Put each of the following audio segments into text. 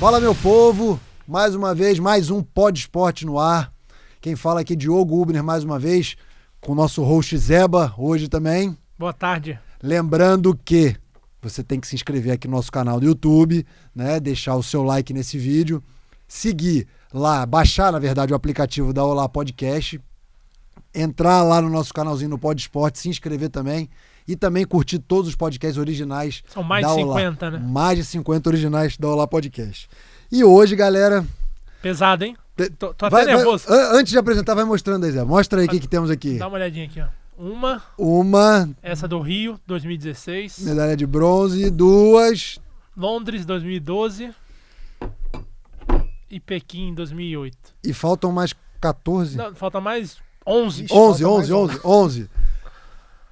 Fala, meu povo, mais uma vez, mais um Pod Esporte no ar. Quem fala aqui é Diogo Hubner, mais uma vez, com o nosso host Zeba, hoje também. Boa tarde. Lembrando que você tem que se inscrever aqui no nosso canal do YouTube, né? Deixar o seu like nesse vídeo, seguir lá, baixar, na verdade, o aplicativo da Olá Podcast, entrar lá no nosso canalzinho no Pod Esporte, se inscrever também e também curtir todos os podcasts originais. São mais de 50, né? Mais de 50 originais da Olá Podcast. E hoje, galera... Pesado, hein? Tô até nervoso. Antes de apresentar, vai mostrando aí, Zé. Mostra aí o que temos aqui. Dá uma olhadinha aqui, ó. Uma. Essa do Rio, 2016. Medalha de bronze. Duas. Londres, 2012. E Pequim, 2008. E faltam mais 14? Não, falta mais 11. 11.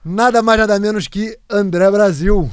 Nada mais, nada menos que André Brasil.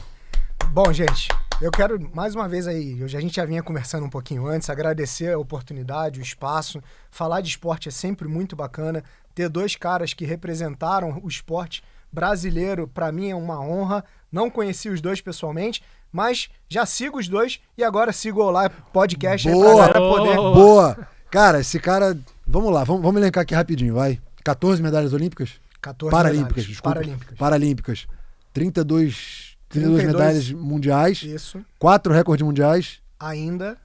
Bom, gente, eu quero mais uma vez aí, a gente já vinha conversando um pouquinho antes, agradecer a oportunidade, o espaço. Falar de esporte é sempre muito bacana. Ter dois caras que representaram o esporte brasileiro, pra mim é uma honra. Não conheci os dois pessoalmente, mas já sigo os dois e agora sigo o Olá Podcast. Boa, pra poder... Boa. Cara, esse cara... Vamos lá, vamos elencar aqui rapidinho, vai. 14 medalhas olímpicas? 14 Paralímpicas, medalhas. desculpa. Paralímpicas. 32 medalhas mundiais. Isso. 4 recordes mundiais. Ainda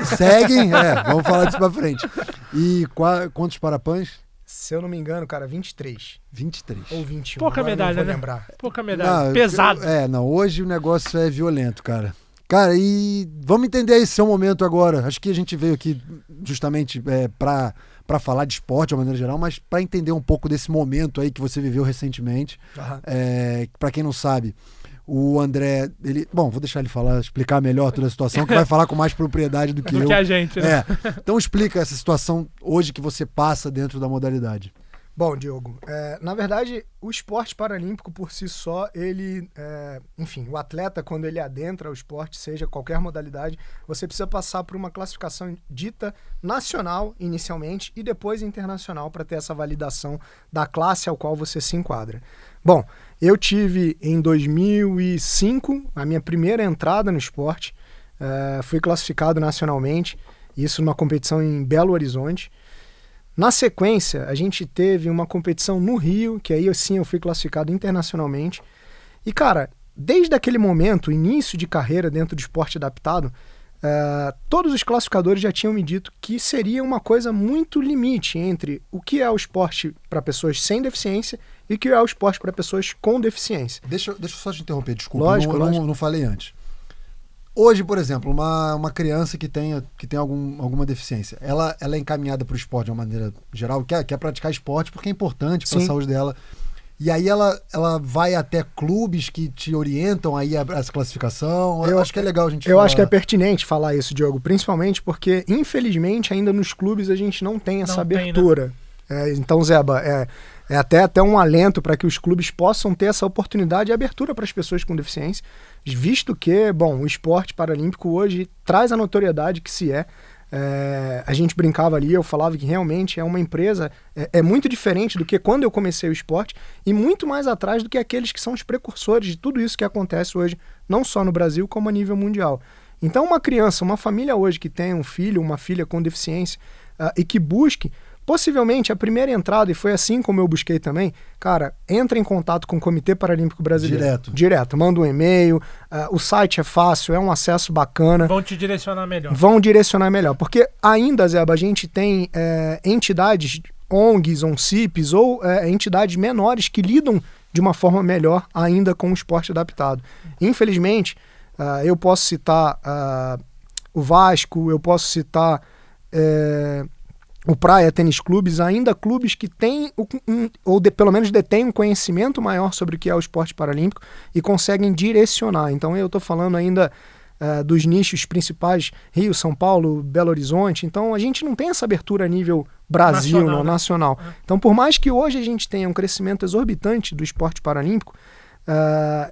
Seguem, vamos falar disso pra frente. E quantos parapãs? Se eu não me engano, cara, 23. 23. Ou 21. Pouca medalha, né? Lembrar. Pouca medalha. Pesado. Hoje o negócio é violento, cara. Cara, e vamos entender esse seu momento agora. Acho que a gente veio aqui justamente pra falar de esporte de uma maneira geral, mas pra entender um pouco desse momento aí que você viveu recentemente. Uhum. Pra quem não sabe, o André, vou deixar ele explicar melhor toda a situação, que vai falar com mais propriedade do que eu. Do que a gente, né? Então explica essa situação hoje que você passa dentro da modalidade. Bom, Diogo, na verdade, o esporte paralímpico por si só, enfim, o atleta, quando ele adentra o esporte, seja qualquer modalidade, você precisa passar por uma classificação dita nacional, inicialmente, e depois internacional, para ter essa validação da classe ao qual você se enquadra. Bom, eu tive em 2005 a minha primeira entrada no esporte, fui classificado nacionalmente, isso numa competição em Belo Horizonte. Na sequência, a gente teve uma competição no Rio, que aí sim eu fui classificado internacionalmente. E, cara, desde aquele momento, início de carreira dentro do esporte adaptado, todos os classificadores já tinham me dito que seria uma coisa muito limite entre o que é o esporte para pessoas sem deficiência e o que é o esporte para pessoas com deficiência. Deixa eu só te interromper, desculpa, lógico. Não falei antes. Hoje, por exemplo, uma criança que tem alguma deficiência, ela é encaminhada para o esporte de uma maneira geral, quer praticar esporte porque é importante para a saúde dela. E aí ela vai até clubes que te orientam aí a essa classificação. Eu acho que é legal a gente falar. Eu acho que é pertinente falar isso, Diogo, principalmente porque, infelizmente, ainda nos clubes a gente não tem essa abertura. Né? Então, Zeba, é até um alento para que os clubes possam ter essa oportunidade e abertura para as pessoas com deficiência, visto que, o esporte paralímpico hoje traz a notoriedade que se é. A gente brincava ali, eu falava que realmente é uma empresa, é muito diferente do que quando eu comecei o esporte e muito mais atrás do que aqueles que são os precursores de tudo isso que acontece hoje, não só no Brasil, como a nível mundial. Então uma criança, uma família hoje que tem um filho, uma filha com deficiência e que busque, possivelmente a primeira entrada, e foi assim como eu busquei também, cara, entra em contato com o Comitê Paralímpico Brasileiro. Direto, manda um e-mail, o site é fácil, é um acesso bacana. Vão te direcionar melhor. Porque ainda, Zeba, a gente tem entidades, ONGs, ONCIPs, ou entidades menores que lidam de uma forma melhor ainda com o esporte adaptado. Infelizmente, eu posso citar o Vasco, eu posso citar... o Praia Tênis Clubes, ainda clubes que têm, pelo menos detêm um conhecimento maior sobre o que é o esporte paralímpico e conseguem direcionar. Então eu estou falando ainda dos nichos principais, Rio, São Paulo, Belo Horizonte. Então a gente não tem essa abertura a nível Brasil, nacional. Então por mais que hoje a gente tenha um crescimento exorbitante do esporte paralímpico,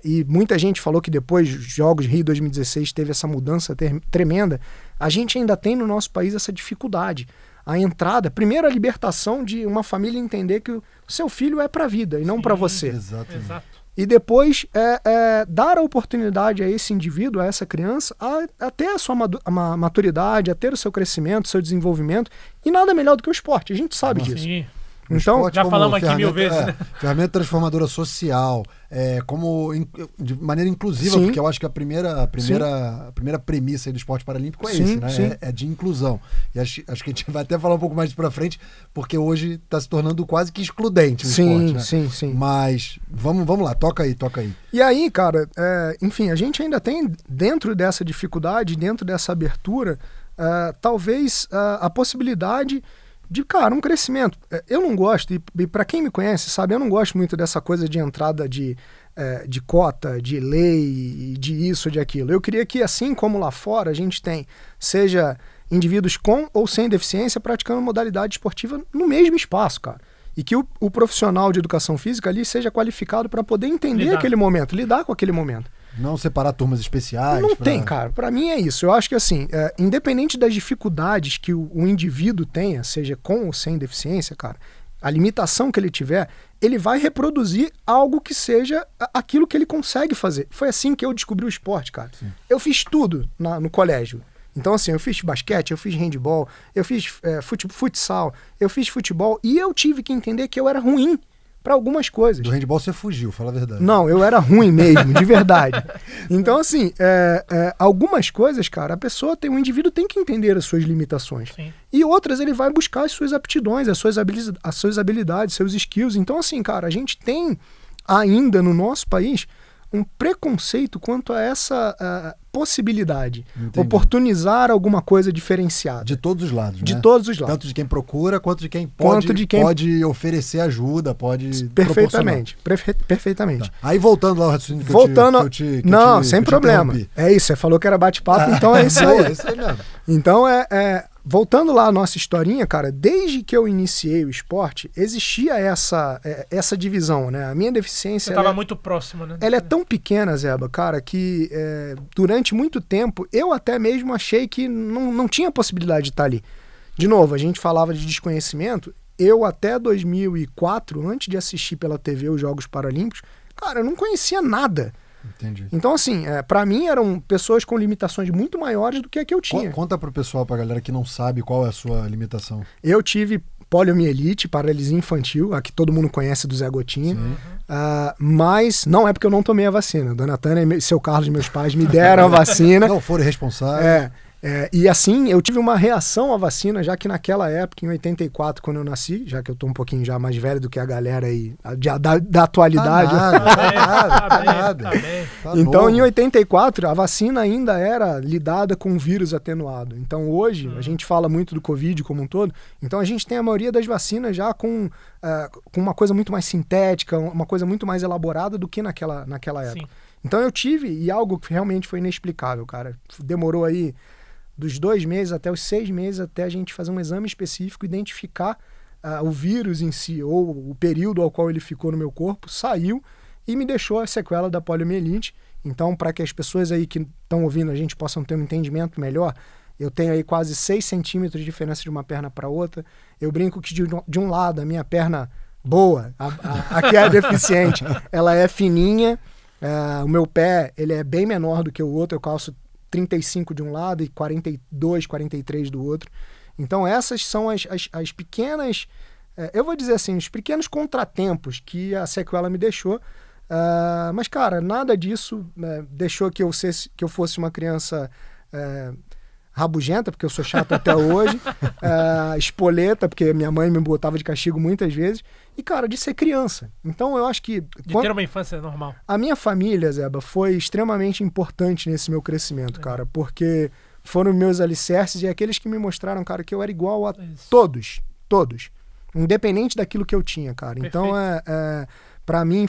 e muita gente falou que depois dos Jogos Rio 2016 teve essa mudança tremenda, a gente ainda tem no nosso país essa dificuldade. A entrada, primeiro a libertação de uma família entender que o seu filho é para a vida e não para você. Exatamente. Exato. e depois dar a oportunidade a esse indivíduo, a essa criança, a ter a sua maturidade, a ter o seu crescimento, o seu desenvolvimento, e nada melhor do que o esporte, a gente sabe disso. Sim. Então, já falamos aqui 1000 vezes, né? Ferramenta transformadora social, de maneira inclusiva, Sim. porque eu acho que a primeira premissa aí do esporte paralímpico é Sim, esse, né? sim. É de inclusão. E acho que a gente vai até falar um pouco mais pra frente, porque hoje está se tornando quase que excludente o esporte, né? Sim. Mas vamos lá, toca aí. E aí, cara, enfim, a gente ainda tem, dentro dessa dificuldade, dentro dessa abertura, talvez a possibilidade de, cara, um crescimento. Eu não gosto, e para quem me conhece, sabe, eu não gosto muito dessa coisa de entrada de cota, de lei, de isso, de aquilo. Eu queria que, assim como lá fora, a gente tem, seja indivíduos com ou sem deficiência praticando modalidade esportiva no mesmo espaço, cara. E que o profissional de educação física ali seja qualificado para poder entender aquele momento, lidar com aquele momento. Não separar turmas especiais. Não tem, cara. Para mim é isso. Eu acho que, assim, independente das dificuldades que o indivíduo tenha, seja com ou sem deficiência, cara, a limitação que ele tiver, ele vai reproduzir algo que seja aquilo que ele consegue fazer. Foi assim que eu descobri o esporte, cara. Sim. Eu fiz tudo no colégio. Então, assim, eu fiz basquete, eu fiz handball, eu fiz futsal, eu fiz futebol, e eu tive que entender que eu era ruim para algumas coisas. Do handball você fugiu, fala a verdade. Não, eu era ruim mesmo, de verdade. Então, assim, algumas coisas, cara, o indivíduo tem que entender as suas limitações. Sim. E outras ele vai buscar as suas aptidões, as suas habilidades, seus skills. Então, assim, cara, a gente tem ainda no nosso país um preconceito quanto a essa possibilidade. Entendi. Oportunizar alguma coisa diferenciada. De todos os lados, De né? todos os lados. Tanto de quem procura, quanto de quem pode oferecer ajuda, pode Perfeitamente. Perfeitamente. Tá. Aí voltando lá ao raciocínio Não, sem problema. É isso, você falou que era bate-papo, então é isso aí. É isso aí mesmo. Então, voltando lá à nossa historinha, cara, desde que eu iniciei o esporte, existia essa divisão, né? A minha deficiência... Você estava muito próximo, né? Ela é tão pequena, Zeba, cara, que durante muito tempo eu até mesmo achei que não tinha possibilidade de estar ali. De novo, a gente falava de desconhecimento. Eu até 2004, antes de assistir pela TV os Jogos Paralímpicos, cara, eu não conhecia nada. Entendi. Então, assim, pra mim eram pessoas com limitações muito maiores do que a que eu tinha. Conta pro pessoal, pra galera que não sabe qual é a sua limitação. Eu tive poliomielite, paralisia infantil, a que todo mundo conhece do Zé Gotinha. Mas não é porque eu não tomei a vacina. Dona Tânia e seu Carlos, meus pais, me deram a vacina. Não foram responsáveis. E assim, eu tive uma reação à vacina, já que naquela época, em 84, quando eu nasci, já que eu tô um pouquinho já mais velho do que a galera aí, da atualidade. Tá Então, novo. em 84, a vacina ainda era lidada com um vírus atenuado. Então, hoje, a gente fala muito do Covid como um todo, então a gente tem a maioria das vacinas já com uma coisa muito mais sintética, uma coisa muito mais elaborada do que naquela época. Sim. Então, eu tive, e algo que realmente foi inexplicável, cara. Demorou aí dos 2 meses até os 6 meses, até a gente fazer um exame específico, identificar o vírus em si, ou o período ao qual ele ficou no meu corpo, saiu e me deixou a sequela da poliomielite. Então, para que as pessoas aí que estão ouvindo a gente possam ter um entendimento melhor, eu tenho aí quase 6 centímetros de diferença de uma perna para outra. Eu brinco que de um lado, a minha perna boa, a que é deficiente, ela é fininha, o meu pé ele é bem menor do que o outro, eu calço 35 de um lado e 42, 43 do outro. Então essas são as pequenas, eu vou dizer assim, os pequenos contratempos que a sequela me deixou. Mas, cara, nada disso deixou que eu fosse uma criança rabugenta, porque eu sou chato até hoje, espoleta, porque minha mãe me botava de castigo muitas vezes, e, cara, de ser criança. Então, eu acho que... ter uma infância normal. A minha família, Zeba, foi extremamente importante nesse meu crescimento, cara, porque foram meus alicerces e aqueles que me mostraram, cara, que eu era igual a todos, independente daquilo que eu tinha, cara. Perfeito. Então, pra mim,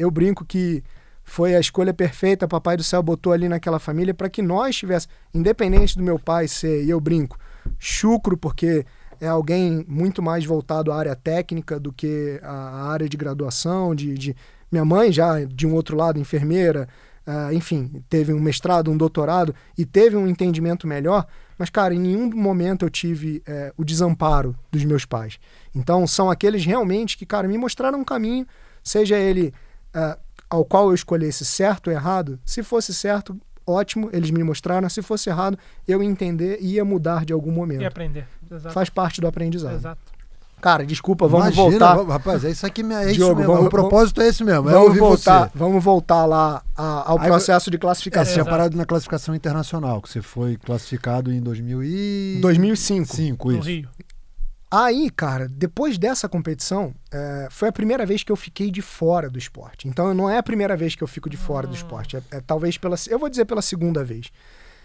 eu brinco que foi a escolha perfeita, Papai do Céu botou ali naquela família para que nós tivéssemos, independente do meu pai ser, e eu brinco, chucro, porque é alguém muito mais voltado à área técnica do que à área de graduação, minha mãe já, de um outro lado, enfermeira, enfim, teve um mestrado, um doutorado, e teve um entendimento melhor, mas, cara, em nenhum momento eu tive o desamparo dos meus pais. Então, são aqueles realmente que, cara, me mostraram um caminho, seja ele... ao qual eu escolhesse certo ou errado, se fosse certo, ótimo, eles me mostraram. Se fosse errado, eu ia entender e ia mudar de algum momento. E aprender. Exato. Faz parte do aprendizado. Exato. Cara, desculpa, vamos Imagina, voltar. rapaz, é isso aqui mesmo. É Diogo, isso mesmo. O propósito é esse mesmo. Vamos voltar lá ao processo de classificação. Você tinha parado na classificação internacional, que você foi classificado em 2005. No Rio. Aí, cara, depois dessa competição, foi a primeira vez que eu fiquei de fora do esporte. Então, não é a primeira vez que eu fico de fora do esporte. Talvez eu vou dizer pela segunda vez.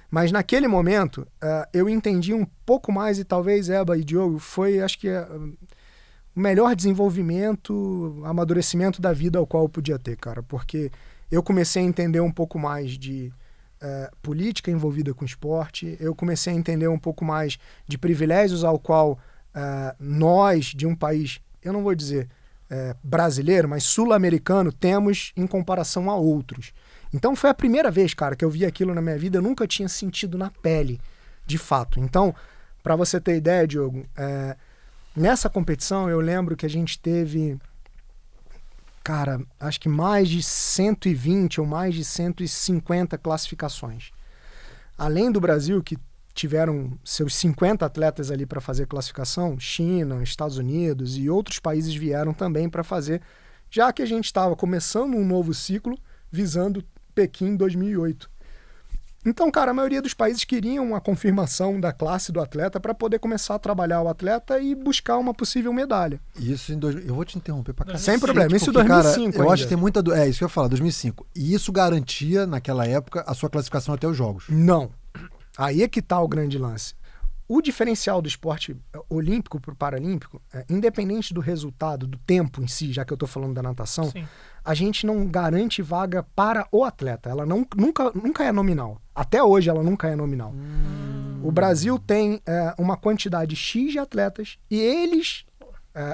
Mas naquele momento, eu entendi um pouco mais, e talvez Eba e Diogo foi, acho que, o melhor desenvolvimento, amadurecimento da vida ao qual eu podia ter, cara. Porque eu comecei a entender um pouco mais de política envolvida com esporte, eu comecei a entender um pouco mais de privilégios ao qual nós, de um país, eu não vou dizer brasileiro, mas sul-americano, temos em comparação a outros. Então foi a primeira vez, cara, que eu vi aquilo na minha vida. Eu nunca tinha sentido na pele, de fato. Então, para você ter ideia, Diogo, nessa competição eu lembro que a gente teve, cara, acho que mais de 120 ou mais de 150 classificações. Além do Brasil, que tiveram seus 50 atletas ali para fazer classificação, China, Estados Unidos e outros países vieram também para fazer, já que a gente estava começando um novo ciclo visando Pequim 2008. Então, cara, a maioria dos países queriam a confirmação da classe do atleta para poder começar a trabalhar o atleta e buscar uma possível medalha. Isso eu vou te interromper pra cacete. Sem problema, isso em 2005. Cara, eu acho que tem muita... É isso que eu ia falar, 2005. E isso garantia, naquela época, a sua classificação até os jogos? Não. Aí é que tá o grande lance. O diferencial do esporte olímpico para o paralímpico, independente do resultado, do tempo em si, já que eu tô falando da natação, Sim. A gente não garante vaga para o atleta. Ela nunca é nominal. Até hoje ela nunca é nominal. O Brasil tem uma quantidade X de atletas e eles,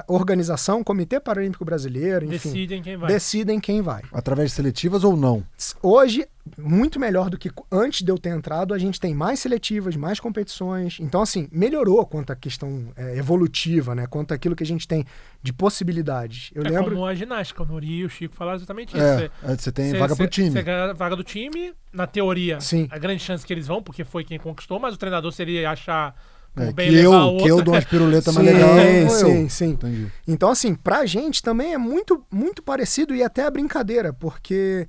organização, Comitê Paralímpico Brasileiro, enfim, decidem quem vai. Através de seletivas ou não? Hoje, muito melhor do que antes de eu ter entrado, a gente tem mais seletivas, mais competições. Então, assim, melhorou quanto à questão evolutiva, né? Quanto àquilo que a gente tem de possibilidades. Eu lembro... como a ginástica, o Nori e o Chico falaram exatamente isso. Você tem vaga pro time. Você ganha vaga do time, na teoria, sim, a grande chance que eles vão, porque foi quem conquistou, mas o treinador seria achar... que eu dou umas piruletas mais legais. Sim. Entendi. Então, assim, pra gente também é muito, muito parecido e até a brincadeira, porque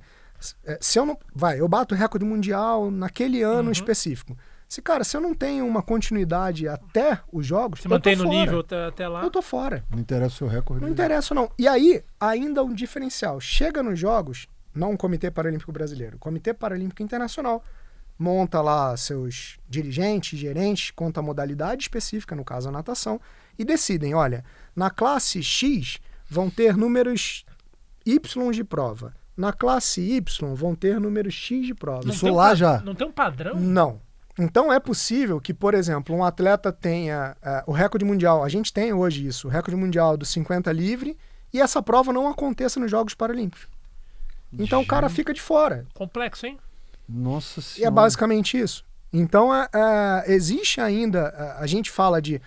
se eu não... eu bato o recorde mundial naquele ano específico. Se eu não tenho uma continuidade até os jogos, se mantém no nível até lá, eu tô fora. Não interessa o seu recorde. Não interessa, não. E aí, ainda um diferencial. Chega nos jogos, não o Comitê Paralímpico Brasileiro, o Comitê Paralímpico Internacional monta lá seus dirigentes, gerentes, conta a modalidade específica, no caso a natação, e decidem, olha, na classe X vão ter números Y de prova. Na classe Y vão ter números X de prova. Isso lá já? Não tem um padrão? Não. Então é possível que, por exemplo, um atleta tenha o recorde mundial. A gente tem hoje isso, o recorde mundial do 50 livre, e essa prova não aconteça nos Jogos Paralímpicos. Então o cara fica de fora. Complexo, hein? Nossa Senhora. E é basicamente isso. Então existe ainda, a gente fala de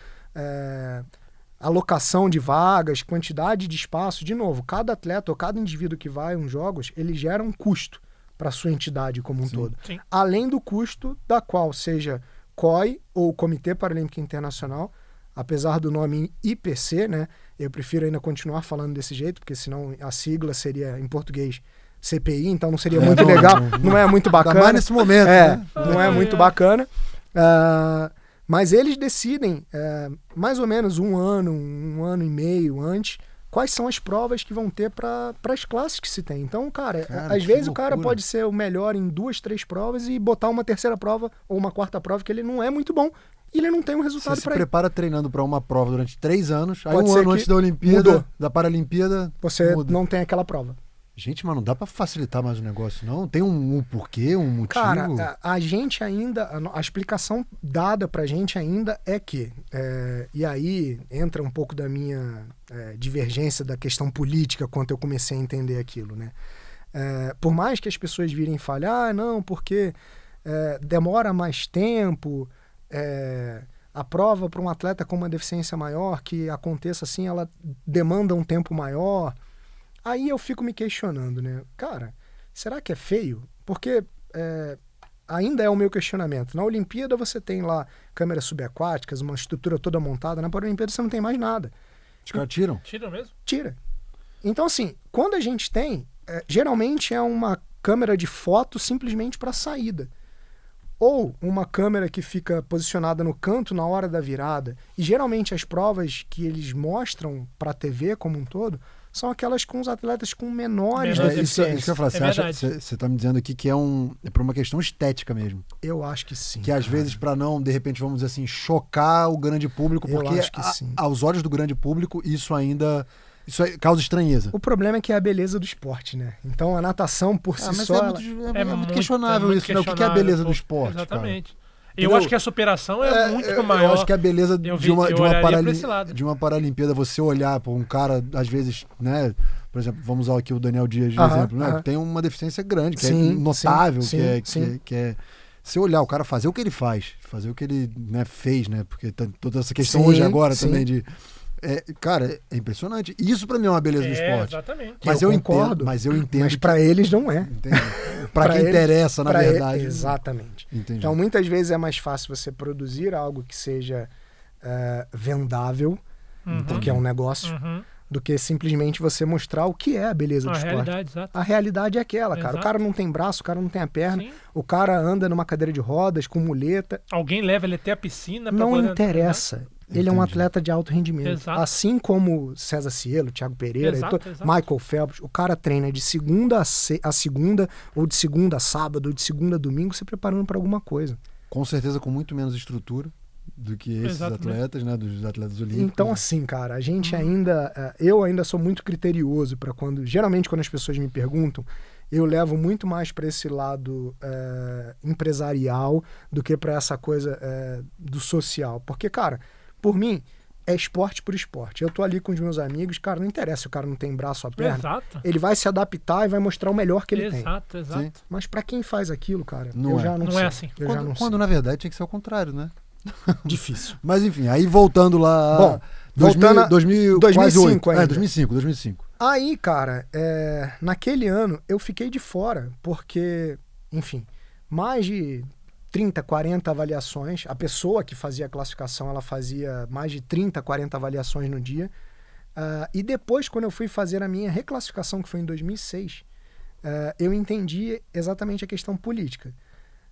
alocação de vagas, quantidade de espaço. De novo, cada atleta ou cada indivíduo que vai a uns jogos, ele gera um custo para a sua entidade como um todo. Sim. Além do custo da qual seja COI ou Comitê Paralímpico Internacional, apesar do nome IPC, né? Eu prefiro ainda continuar falando desse jeito, porque senão a sigla seria, em português, CPI, então não seria muito legal, não é muito bacana. Ainda mais nesse momento, né? Não é muito bacana. Mas eles decidem, mais ou menos um ano e meio antes, quais são as provas que vão ter para as classes que se tem. Então, cara às vezes loucura. O cara pode ser o melhor em 2, 3 provas e botar uma terceira prova ou uma quarta prova que ele não é muito bom e ele não tem um resultado para ele. Você se prepara treinando para uma prova durante 3 anos, aí pode um ano antes da Olimpíada, mudou. Da Paralimpíada, você muda. Não tem aquela prova. Gente, mas não dá pra facilitar mais o negócio, não? Tem um porquê, um motivo? Cara, a gente ainda... A explicação dada pra gente ainda é que... e aí entra um pouco da minha divergência da questão política quando eu comecei a entender aquilo, né? Por mais que as pessoas virem falar, não, porque demora mais tempo, a prova para um atleta com uma deficiência maior, que aconteça assim, ela demanda um tempo maior... Aí eu fico me questionando, né? Cara, será que é feio? Porque ainda é o meu questionamento. Na Olimpíada você tem lá câmeras subaquáticas, uma estrutura toda montada. Na Paralimpíada você não tem mais nada. Os caras tiram? Tira mesmo? Tira. Então, assim, quando a gente tem, geralmente é uma câmera de foto simplesmente para saída. Ou uma câmera que fica posicionada no canto na hora da virada. E geralmente as provas que eles mostram para a TV como um todo são aquelas com os atletas com menores Menos Isso que eu deficiências. ia falar. É Você tá me dizendo aqui que é por uma questão estética mesmo. Eu acho que sim. Que às vezes, para não, de repente, vamos dizer assim, chocar o grande público, Eu porque acho que sim. aos olhos do grande público, isso causa estranheza. O problema é que é a beleza do esporte, né? Então a natação por si Mas só... é muito questionável isso, né? O que é a beleza do esporte? Exatamente. Cara? Eu Entendeu? acho que a superação é muito maior. Eu acho que a beleza Eu de uma olharia pra esse lado. de uma Paralimpíada, você olhar para um cara, às vezes, né? Por exemplo, vamos usar aqui o Daniel Dias de exemplo, né? Tem uma deficiência grande, que Sim, é notável, sim, que é se olhar o cara fazer o que ele faz, fazer o que ele, né, fez, né? Porque tá toda essa questão hoje agora também de cara, é impressionante. Isso pra mim é uma beleza do esporte. Exatamente. Mas eu entendo, concordo, mas eu entendo. Mas para eles não é. Para quem eles, interessa, na verdade. Exatamente. Entendi. Então, muitas vezes é mais fácil você produzir algo que seja vendável, porque é um negócio, do que simplesmente você mostrar o que é a beleza do esporte. Realidade, exato. A realidade é aquela, cara. Exato. O cara não tem braço, o cara não tem a perna, Sim. o cara anda numa cadeira de rodas, com muleta. Alguém leva ele até a piscina pra Não poder... interessa. Ele é um Entendi. atleta de alto rendimento. Exato. Assim como César Cielo, Thiago Pereira, Exato, e exato. Michael Phelps, o cara treina de segunda a segunda, ou de segunda a sábado, ou de segunda a domingo, se preparando para alguma coisa. Com certeza com muito menos estrutura do que esses Exatamente. atletas, né? Dos atletas olímpicos. Então, assim, cara, a gente eu ainda sou muito criterioso para geralmente quando as pessoas me perguntam, eu levo muito mais para esse lado empresarial do que para essa coisa do social. Porque, cara, por mim, é esporte por esporte. Eu tô ali com os meus amigos, cara, não interessa se o cara não tem braço ou perna. Exato. Ele vai se adaptar e vai mostrar o melhor que ele tem. Exato. Sim. Mas pra quem faz aquilo, cara, Não eu é. já não Não sei. é assim. Eu já não Quando sei. na verdade tinha que ser o contrário, né? Difícil. Mas enfim, aí voltando lá... Bom, voltando a 2005 ainda. 2005. Aí, cara, naquele ano eu fiquei de fora, porque, enfim, mais de 30, 40 avaliações. A pessoa que fazia a classificação, ela fazia mais de 30, 40 avaliações no dia. E depois, quando eu fui fazer a minha reclassificação, que foi em 2006, eu entendi exatamente a questão política.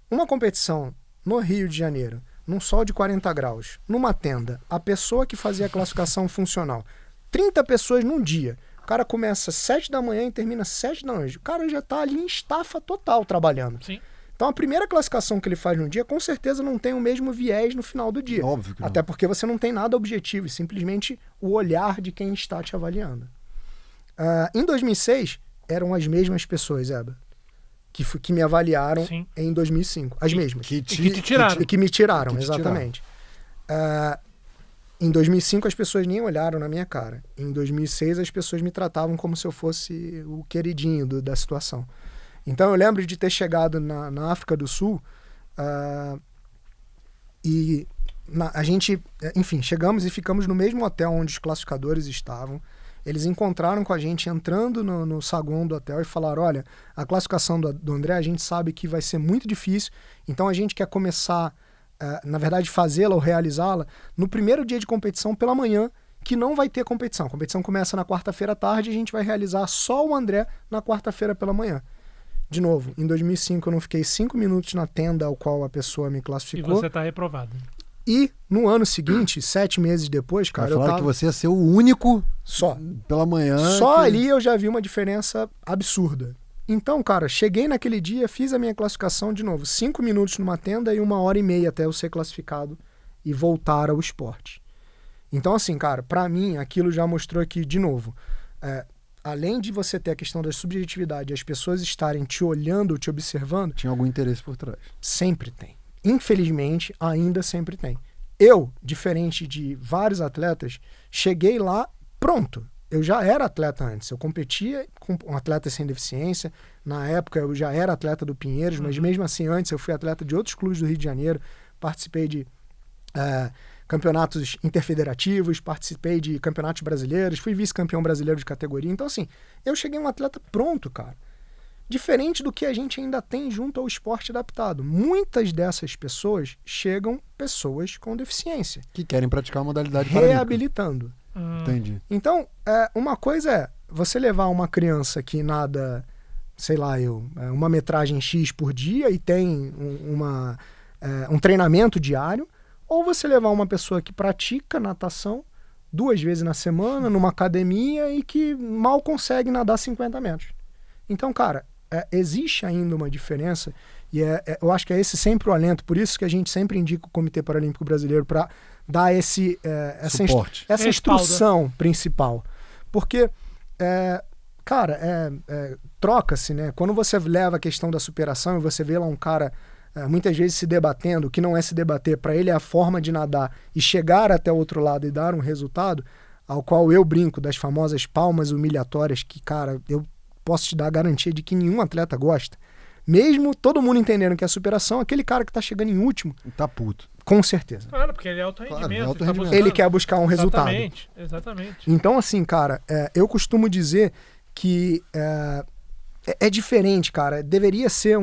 Uma competição no Rio de Janeiro, num sol de 40 graus, numa tenda, a pessoa que fazia a classificação funcional, 30 pessoas num dia, o cara começa às 7 da manhã e termina às 7 da noite, o cara já tá ali em estafa total trabalhando. Sim. Então a primeira classificação que ele faz no dia, com certeza não tem o mesmo viés no final do dia. Óbvio que não. Até porque você não tem nada objetivo, e simplesmente o olhar de quem está te avaliando. Em 2006, eram as mesmas pessoas, Eba, que me avaliaram Sim. em 2005. As mesmas. que te tiraram. E que me tiraram, Que te exatamente. Em 2005 as pessoas nem olharam na minha cara. Em 2006 as pessoas me tratavam como se eu fosse o queridinho da situação. Então eu lembro de ter chegado na África do Sul a gente, enfim, chegamos e ficamos no mesmo hotel onde os classificadores estavam. Eles encontraram com a gente entrando no saguão do hotel e falaram, olha, a classificação do André a gente sabe que vai ser muito difícil, então a gente quer começar, na verdade, fazê-la ou realizá-la no primeiro dia de competição pela manhã, que não vai ter competição. A competição começa na quarta-feira à tarde e a gente vai realizar só o André na quarta-feira pela manhã. De novo, em 2005 eu não fiquei 5 minutos na tenda ao qual a pessoa me E classificou. você tá reprovado. E no ano seguinte, 7 meses depois, cara, eu falaram tava... que você ia ser o único Só. pela manhã. Só que... ali eu já vi uma diferença absurda. Então, cara, cheguei naquele dia, fiz a minha classificação de novo. 5 minutos numa tenda e 1h30 até eu ser classificado e voltar ao esporte. Então, assim, cara, pra mim, aquilo já mostrou que, de novo, além de você ter a questão da subjetividade e as pessoas estarem te olhando, te observando, Tinha algum interesse por trás. sempre tem. Infelizmente, ainda sempre tem. Eu, diferente de vários atletas, cheguei lá pronto. Eu já era atleta antes. Eu competia com um atleta sem deficiência. Na época, eu já era atleta do Pinheiros, mas mesmo assim, antes, eu fui atleta de outros clubes do Rio de Janeiro. Participei de campeonatos interfederativos, participei de campeonatos brasileiros, fui vice-campeão brasileiro de categoria. Então, assim, eu cheguei um atleta pronto, cara. Diferente do que a gente ainda tem junto ao esporte adaptado. Muitas dessas pessoas chegam pessoas com deficiência. Que querem praticar a modalidade paralímpica. Reabilitando. Entendi. Então, uma coisa é você levar uma criança que nada, sei lá, uma metragem X por dia e tem um treinamento diário, ou você levar uma pessoa que pratica natação 2 vezes na semana, numa academia e que mal consegue nadar 50 metros. Então, cara, existe ainda uma diferença e eu acho que é esse sempre o alento, por isso que a gente sempre indica o Comitê Paralímpico Brasileiro para dar essa instrução principal. Porque, cara, troca-se, né? Quando você leva a questão da superação e você vê lá um cara muitas vezes se debatendo, que não é se debater, para ele é a forma de nadar e chegar até o outro lado e dar um resultado, ao qual eu brinco das famosas palmas humilhatórias que, cara, eu posso te dar a garantia de que nenhum atleta gosta. Mesmo todo mundo entendendo que é superação, aquele cara que tá chegando em último... Tá puto. Com certeza. Claro, porque ele é alto rendimento. Claro, ele quer buscar um resultado. Exatamente. Então, assim, cara, eu costumo dizer que é diferente, cara. Deveria ser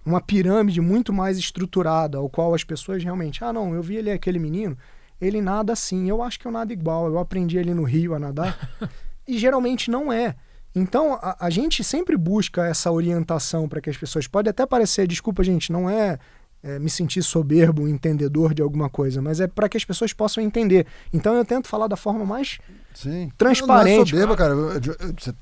uma pirâmide muito mais estruturada, ao qual as pessoas realmente... Ah, não, eu vi ele aquele menino, ele nada assim. Eu acho que eu nado igual. Eu aprendi ali no Rio a nadar. E geralmente não é. Então, a gente sempre busca essa orientação para que as pessoas... Pode até parecer, desculpa, gente, não me sentir soberbo, entendedor de alguma coisa, mas é para que as pessoas possam entender. Então, eu tento falar da forma mais transparente. Não é soberba, cara.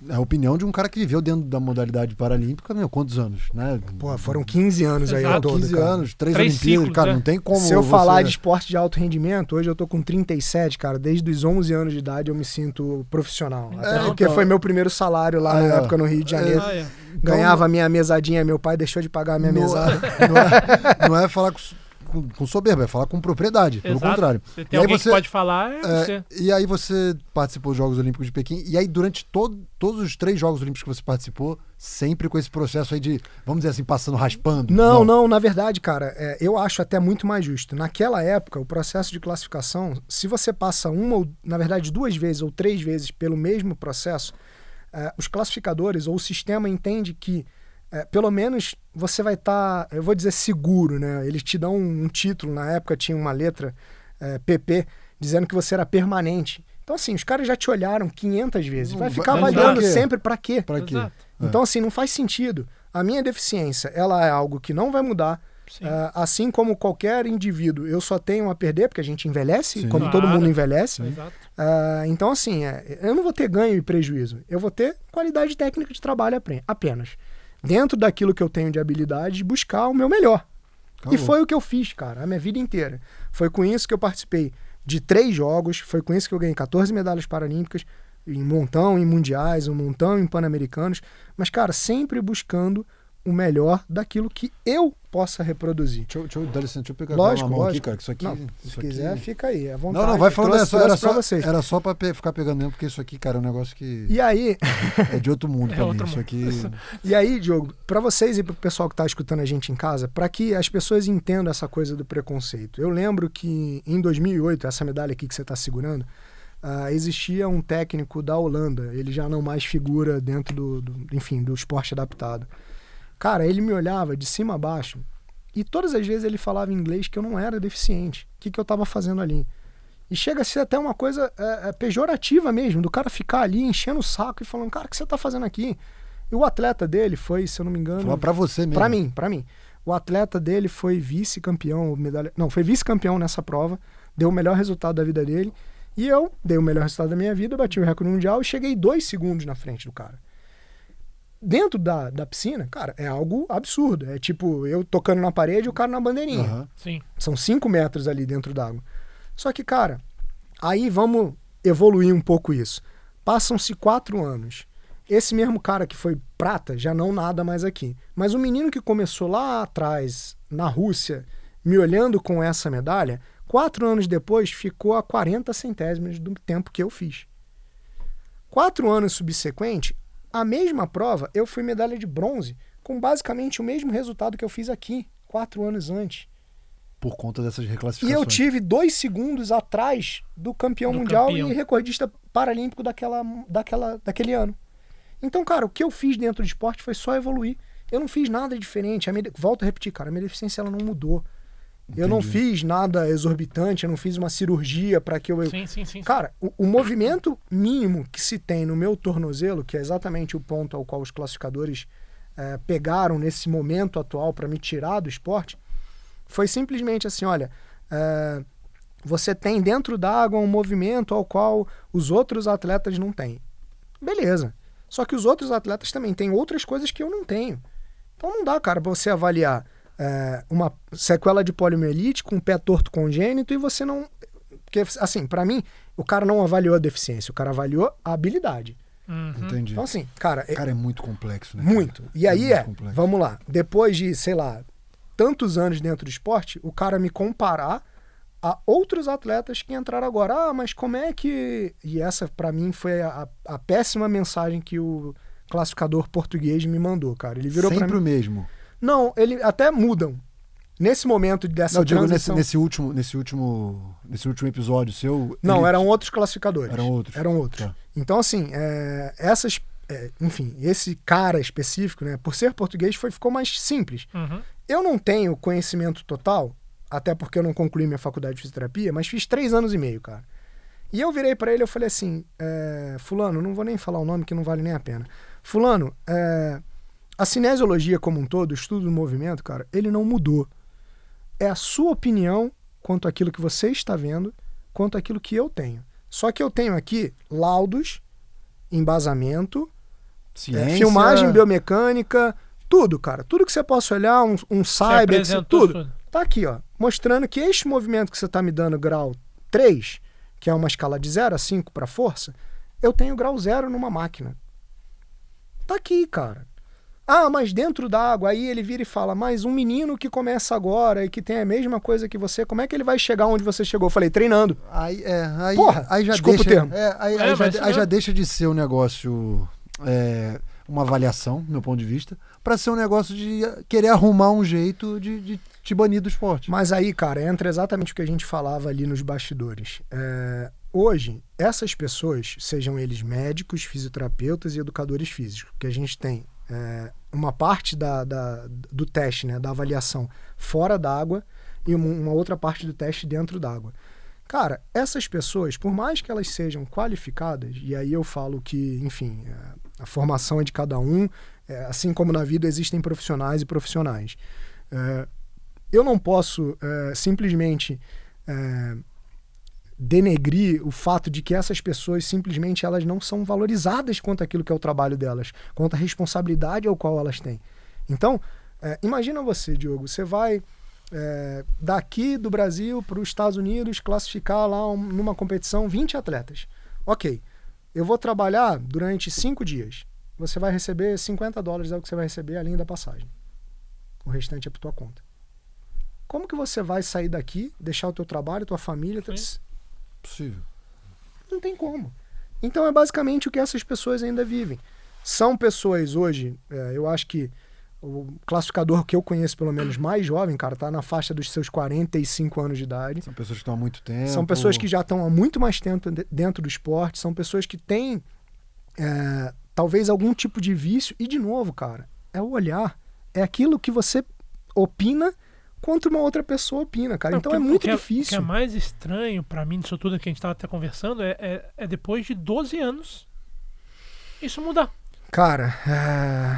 É a opinião de um cara que viveu dentro da modalidade paralímpica, meu, quantos anos, né? Pô, foram 15 anos. Exato. Aí ao todo, 15 cara. anos, 3 Olimpíadas, ciclos, cara, não tem como... Se eu falar de esporte de alto rendimento, hoje eu tô com 37, cara, desde os 11 anos de idade eu me sinto profissional. Até porque foi meu primeiro salário lá na época no Rio de Janeiro. Ganhava minha mesadinha, meu pai deixou de pagar a minha mesada. Não é falar com soberba, é falar com propriedade, pelo contrário. Se tem alguém que pode falar, você. E aí você participou dos Jogos Olímpicos de Pequim, e aí durante todos os 3 Jogos Olímpicos que você participou, sempre com esse processo aí de, vamos dizer assim, passando, raspando? Não, na verdade, cara, eu acho até muito mais justo. Naquela época, o processo de classificação, se você passa ou, na verdade, 2 vezes ou 3 vezes pelo mesmo processo, os classificadores ou o sistema entende que pelo menos você vai estar, eu vou dizer, seguro, né? Eles te dão um título, na época tinha uma letra PP, dizendo que você era permanente. Então, assim, os caras já te olharam 500 vezes. Vai ficar avaliando sempre pra quê? Pra quê? Então, assim, não faz sentido. A minha deficiência, ela é algo que não vai mudar. Assim como qualquer indivíduo, eu só tenho a perder, porque a gente envelhece, como todo mundo envelhece. Então, assim, eu não vou ter ganho e prejuízo. Eu vou ter qualidade técnica de trabalho apenas. Dentro daquilo que eu tenho de habilidade, buscar o meu melhor. Acabou. E foi o que eu fiz, cara, a minha vida inteira. Foi com isso que eu participei de 3 jogos, foi com isso que eu ganhei 14 medalhas paralímpicas, em montão em mundiais, um montão em pan-americanos, mas, cara, sempre buscando o melhor daquilo que eu possa reproduzir. Deixa eu pegar lógico, uma mão aqui, cara, que isso aqui... Não, se quiser, fica aí, à vontade. Não, vai falando, era só pra ficar pegando mesmo, porque isso aqui, cara, é um negócio que... E aí... é de outro mundo pra mim, isso aqui... E aí, Diogo, pra vocês e pro pessoal que tá escutando a gente em casa, pra que as pessoas entendam essa coisa do preconceito. Eu lembro que em 2008, essa medalha aqui que você tá segurando, existia um técnico da Holanda, ele já não mais figura dentro do esporte adaptado. Cara, ele me olhava de cima a baixo e todas as vezes ele falava em inglês que eu não era deficiente. O que eu estava fazendo ali? E chega a ser até uma coisa pejorativa mesmo, do cara ficar ali enchendo o saco e falando, cara, o que você está fazendo aqui? E o atleta dele foi, se eu não me engano... Falou pra você mesmo. Pra mim. O atleta dele foi vice-campeão, foi vice-campeão nessa prova, deu o melhor resultado da vida dele. E eu dei o melhor resultado da minha vida, bati o recorde mundial e cheguei 2 segundos na frente do cara. Dentro da piscina, cara, é algo absurdo. É tipo, eu tocando na parede e o cara na bandeirinha. Uhum. Sim. São 5 metros ali dentro d'água. Só que, cara, aí vamos evoluir um pouco isso. Passam-se 4 anos. Esse mesmo cara que foi prata já não nada mais aqui. Mas o menino que começou lá atrás, na Rússia, me olhando com essa medalha, 4 anos depois ficou a 40 centésimos do tempo que eu fiz. 4 anos subsequente, a mesma prova, eu fui medalha de bronze, com basicamente o mesmo resultado que eu fiz aqui, 4 anos antes. por conta dessas E reclassificações. eu tive 2 segundos atrás do campeão Do mundial campeão. e recordista paralímpico daquele ano. Então, cara, o que eu fiz dentro do esporte foi só evoluir. Eu não fiz nada diferente. Volto a repetir, cara, a minha deficiência ela não mudou. Eu não Entendi. fiz nada exorbitante, eu não fiz uma cirurgia para que eu... Sim. Cara, o movimento mínimo que se tem no meu tornozelo, que é exatamente o ponto ao qual os classificadores pegaram nesse momento atual para me tirar do esporte, foi simplesmente assim, olha, você tem dentro d'água um movimento ao qual os outros atletas não têm. Beleza. Só que os outros atletas também têm outras coisas que eu não tenho. Então não dá, cara, pra você avaliar uma sequela de poliomielite com pé torto congênito e você não... Porque, assim, pra mim, o cara não avaliou a deficiência, o cara avaliou a habilidade. Entendi. Então, assim, cara... Cara, é muito complexo, né? cara? Muito. E aí muito complexo. vamos lá, depois de, sei lá, tantos anos dentro do esporte, o cara me comparar a outros atletas que entraram agora. Ah, mas como é que... E essa, pra mim, foi a péssima mensagem que o classificador português me mandou, cara. Ele virou pra Sempre mim... o mesmo. Não, ele até mudam. Nesse momento dessa Não, eu digo transição... nesse último episódio seu... Não, ele- eram outros classificadores. Eram outros. Eram outros. Tá. Então, assim, enfim, esse cara específico, né, por ser português, ficou mais simples. Eu não tenho conhecimento total, até porque eu não concluí minha faculdade de fisioterapia, mas fiz 3 anos e meio, cara. E eu virei pra ele e falei assim, fulano, não vou nem falar o nome que não vale nem a pena. Fulano, a cinesiologia como um todo, o estudo do movimento, cara, ele não mudou. É a sua opinião quanto àquilo que você está vendo, quanto àquilo que eu tenho. Só que eu tenho aqui laudos, embasamento, Ciência... filmagem biomecânica, tudo, cara. Tudo que você possa olhar, um cyber, apresentou tudo. Tá aqui, ó. Mostrando que este movimento que você tá me dando grau 3, que é uma escala de 0 a 5 para força, eu tenho grau 0 numa máquina. Tá aqui, cara. Ah, mas dentro d'água, aí ele vira e fala, mas um menino que começa agora e que tem a mesma coisa que você, como é que ele vai chegar onde você chegou? Eu falei, treinando. Aí Porra, já desculpa deixa, o termo. Aí já deixa de ser um negócio, uma avaliação, do meu ponto de vista, para ser um negócio de querer arrumar um jeito de te banir do esporte. Mas aí, cara, entra exatamente o que a gente falava ali nos bastidores. Hoje, essas pessoas, sejam eles médicos, fisioterapeutas e educadores físicos, que a gente tem uma parte do teste, né, da avaliação fora d'água e uma outra parte do teste dentro d'água. Cara, essas pessoas, por mais que elas sejam qualificadas, e aí eu falo que, enfim, a formação é de cada um, assim como na vida existem profissionais e profissionais. Eu não posso simplesmente denegrir o fato de que essas pessoas simplesmente elas não são valorizadas quanto aquilo que é o trabalho delas, quanto a responsabilidade ao qual elas têm. Então, imagina você, Diogo, você vai daqui do Brasil para os Estados Unidos classificar lá numa competição 20 atletas. Ok, eu vou trabalhar durante 5 dias. Você vai receber $50, é o que você vai receber além da passagem. O restante é por tua conta. Como que você vai sair daqui, deixar o teu trabalho, tua família... Possível. Não tem como. Então é basicamente o que essas pessoas ainda vivem. São pessoas hoje, eu acho que o classificador que eu conheço pelo menos mais jovem, cara, tá na faixa dos seus 45 anos de idade. São pessoas que estão há muito tempo. São pessoas que já estão há muito mais tempo dentro do esporte, são pessoas que têm talvez algum tipo de vício. E de novo, cara, é o olhar. É aquilo que você opina quanto uma outra pessoa opina, cara. Então é muito difícil. O que é mais estranho pra mim disso tudo que a gente tava até conversando é depois de 12 anos isso mudar. Cara,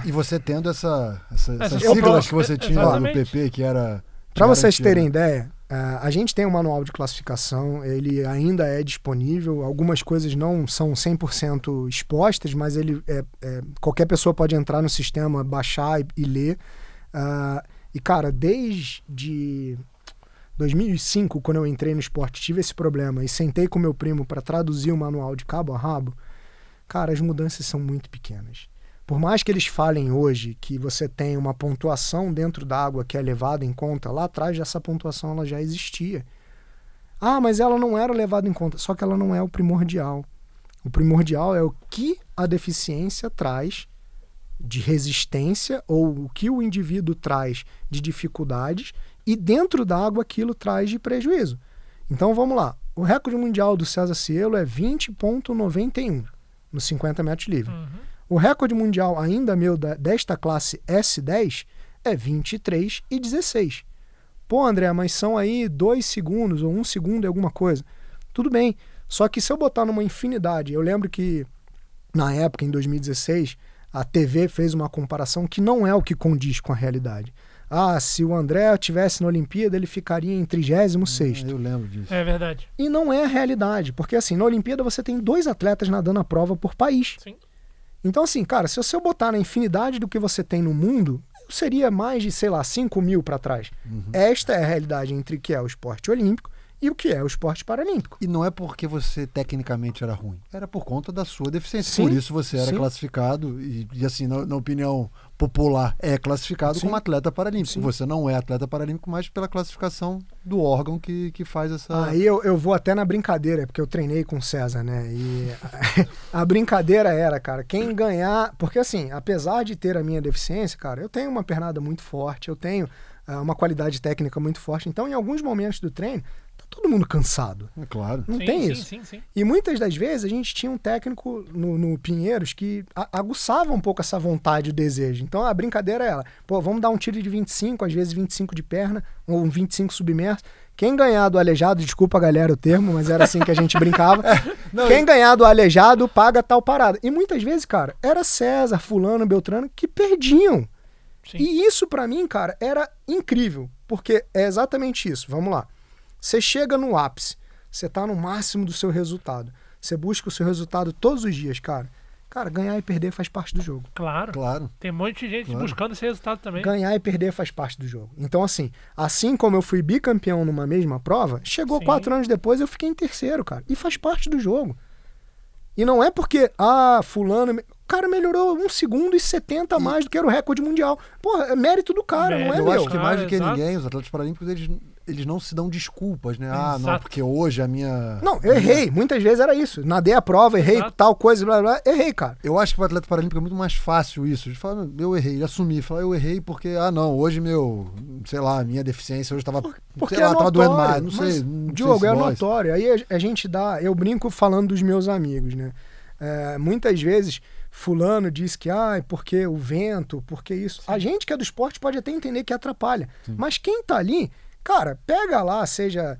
E você tendo essas Essas siglas que você tinha lá no exatamente. PP, que era... para vocês garantia, terem né? ideia, a gente tem um manual de classificação, ele ainda é disponível, algumas coisas não são 100% expostas, mas ele qualquer pessoa pode entrar no sistema, baixar e ler. E, cara, desde 2005, quando eu entrei no esporte, tive esse problema e sentei com meu primo para traduzir o manual de cabo a rabo, cara, as mudanças são muito pequenas. Por mais que eles falem hoje que você tem uma pontuação dentro da água que é levada em conta, lá atrás essa pontuação ela já existia. Ah, mas ela não era levada em conta, só que ela não é o primordial. O primordial é o que a deficiência traz de resistência ou o que o indivíduo traz de dificuldades E dentro da água aquilo traz de prejuízo. Então vamos lá. O recorde mundial do César Cielo é 20,91 nos 50 metros livre. O recorde mundial ainda meu desta classe S10 é 23,16. Pô, André, mas são aí 2 segundos ou 1 segundo e alguma coisa. Tudo bem. Só que se eu botar numa infinidade, eu lembro que na época, em 2016, a TV fez uma comparação que não é o que condiz com a realidade. Ah, se o André tivesse na Olimpíada, ele ficaria em 36º. Eu lembro disso. É verdade. E não é a realidade, porque assim, na Olimpíada você tem 2 atletas nadando a prova por país. Sim. Então assim, cara, se você botar na infinidade do que você tem no mundo, seria mais de, sei lá, 5 mil para trás. Esta é a realidade entre o que é o esporte olímpico e o que é o esporte paralímpico. E não é porque você tecnicamente era ruim, era por conta da sua deficiência. Sim, por isso você era sim. classificado e assim, na opinião popular, é classificado Sim. como atleta paralímpico. Sim. Você não é atleta paralímpico, mas pela classificação do órgão que faz essa... Aí eu vou até na brincadeira, porque eu treinei com o César, né? E a brincadeira era, cara, quem ganhar... Porque assim, apesar de ter a minha deficiência, cara, eu tenho uma pernada muito forte, eu tenho uma qualidade técnica muito forte. Então, em alguns momentos do treino, tá todo mundo cansado. É claro. Não Sim, tem sim, isso. Sim. E muitas das vezes a gente tinha um técnico no Pinheiros que aguçava um pouco essa vontade e o desejo. Então a brincadeira é ela, pô, vamos dar um tiro de 25, às vezes 25 de perna, ou um 25 submerso. Quem ganhar do aleijado, desculpa galera o termo, mas era assim que a gente brincava. Quem ganhar do aleijado paga tal parada. E muitas vezes, cara, era César, fulano, Beltrano que perdiam. Sim. E isso pra mim, cara, era incrível, porque é exatamente isso. Vamos lá. Você chega no ápice, você tá no máximo do seu resultado. Você busca o seu resultado todos os dias, cara. Cara, ganhar e perder faz parte do jogo. Claro. Claro. Tem um monte de gente buscando esse resultado também. Ganhar e perder faz parte do jogo. Então, assim como eu fui bicampeão numa mesma prova, chegou Sim. 4 anos depois eu fiquei em terceiro, cara. E faz parte do jogo. E não é porque, fulano... O cara melhorou 1 segundo e 70 a mais do que era o recorde mundial. Porra, é mérito do cara, não é Eu meu. acho que mais do que Exato. ninguém, os atletas paralímpicos, eles não se dão desculpas, né? Ah, não, Exato. porque hoje a minha... Não, eu errei. Muitas vezes era isso. Nadei a prova, errei Exato. tal coisa, blá, blá, errei, cara. Eu acho que para o atleta paralímpico é muito mais fácil isso. De falar, eu errei, assumir. Falar, eu errei porque, hoje sei lá, minha deficiência hoje estava, Porque sei lá, é tava notório. doendo mais. Não Mas, sei. Não Diogo, sei é se nós- notório. Aí a gente dá... Eu brinco falando dos meus amigos, né? Muitas vezes fulano diz que, porque o vento, porque isso. A gente que é do esporte pode até entender que atrapalha. Mas quem tá ali, cara, pega lá, seja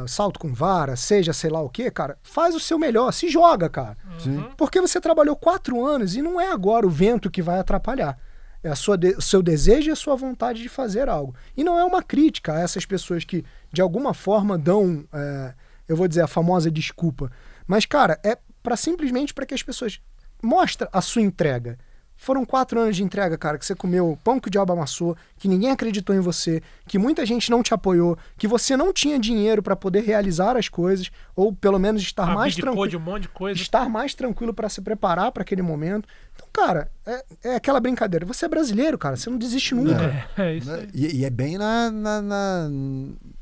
salto com vara, seja sei lá o quê, cara, faz o seu melhor, se joga, cara. Sim. Porque você trabalhou 4 anos e não é agora o vento que vai atrapalhar. É o seu desejo e a sua vontade de fazer algo. E não é uma crítica a essas pessoas que, de alguma forma, dão, eu vou dizer, a famosa desculpa. Mas, cara, é simplesmente para que as pessoas mostrem a sua entrega. Foram 4 anos de entrega, cara, que você comeu pão que o diabo amassou, que ninguém acreditou em você, que muita gente não te apoiou, que você não tinha dinheiro para poder realizar as coisas, ou pelo menos estar mais Abdicou de tranquilo. um monte de coisa. Estar mais tranquilo para se preparar para aquele momento. Então, cara, é aquela brincadeira. Você é brasileiro, cara, você não desiste nunca. É isso Né? aí. E é bem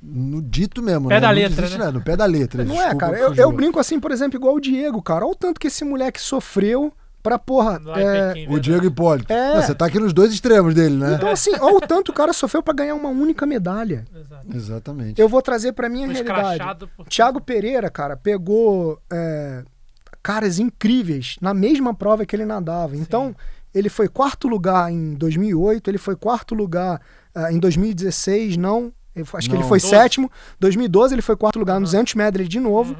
no dito mesmo, Pé né? da Não letra, existe, né? No pé da letra. Não Desculpa, cara? fugiu. Eu brinco assim, por exemplo, igual o Diego, cara. Olha o tanto que esse moleque sofreu pra, porra... Lá em Pequim, O verdade. Diego Hipólito. É. Não, você tá aqui nos dois extremos dele, né? Então, assim, olha o tanto o cara sofreu pra ganhar uma única medalha. Exato. Exatamente. Eu vou trazer pra minha Foi realidade. escrachado por... Thiago Pereira, cara, pegou caras incríveis na mesma prova que ele nadava. Então, ele foi 4º lugar em 2008, ele foi 4º lugar em 2016, não. Acho que ele foi 12. 7º. 2012 ele foi 4º lugar no 200 medley de novo.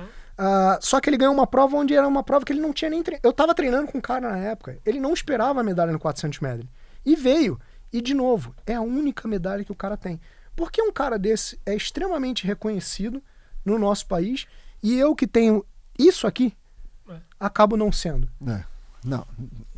Só que ele ganhou uma prova onde era uma prova que ele não tinha nem treinado. Eu tava treinando com um cara na época. Ele não esperava a medalha no 400 medley. E veio. E, de novo, é a única medalha que o cara tem. Porque um cara desse é extremamente reconhecido no nosso país e eu que tenho isso aqui, acabo não sendo. Não,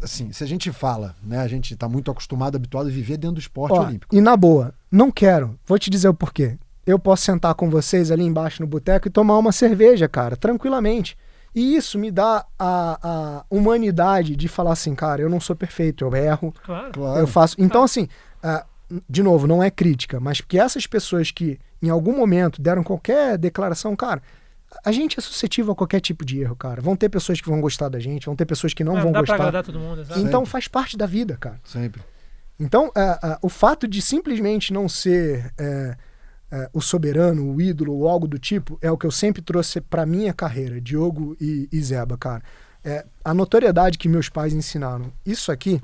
assim, se a gente fala, né? A gente tá muito acostumado, habituado a viver dentro do esporte olímpico. E na boa, não quero. Vou te dizer o porquê. Eu posso sentar com vocês ali embaixo no boteco e tomar uma cerveja, cara, tranquilamente. E isso me dá a humanidade de falar assim, cara, eu não sou perfeito, eu erro, Claro. Claro. eu faço... Então, assim, de novo, não é crítica, mas porque essas pessoas que em algum momento deram qualquer declaração, cara, a gente é suscetível a qualquer tipo de erro, cara. Vão ter pessoas que vão gostar da gente, vão ter pessoas que não vão dá pra gostar. agradar todo mundo, exato. Então Sempre. faz parte da vida, cara. Sempre. Então, o fato de simplesmente não ser o soberano, o ídolo ou algo do tipo, é o que eu sempre trouxe pra minha carreira, Diogo e Zeba, cara. A notoriedade que meus pais ensinaram. Isso aqui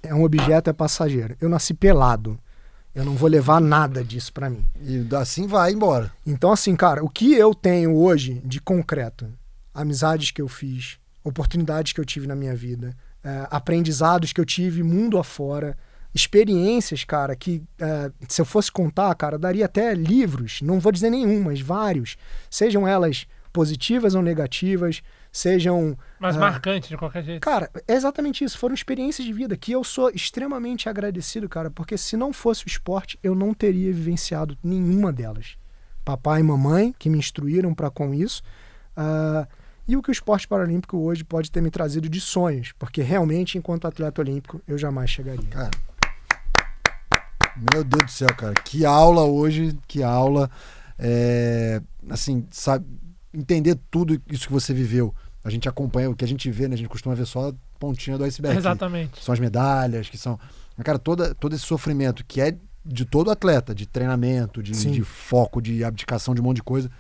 é um objeto, é passageiro. Eu nasci pelado. Eu não vou levar nada disso pra mim. E assim vai embora. Então, assim, cara, o que eu tenho hoje de concreto, amizades que eu fiz, oportunidades que eu tive na minha vida, aprendizados que eu tive mundo afora, experiências, cara, que se eu fosse contar, cara, daria até livros, não vou dizer nenhum, mas vários, sejam elas positivas ou negativas, sejam... Mas marcantes de qualquer jeito. Cara, é exatamente isso, foram experiências de vida que eu sou extremamente agradecido, cara, porque se não fosse o esporte, eu não teria vivenciado nenhuma delas. Papai e mamãe, que me instruíram para com isso, e o que o esporte paralímpico hoje pode ter me trazido de sonhos, porque realmente, enquanto atleta olímpico, eu jamais chegaria. Cara, meu Deus do céu, cara, que aula hoje, que aula. Assim, sabe, entender tudo isso que você viveu. A gente acompanha, o que a gente vê, né? A gente costuma ver só a pontinha do iceberg. Exatamente. São as medalhas, que são... Cara, todo esse sofrimento que é de todo atleta, de treinamento, de foco, de abdicação de um monte de coisa.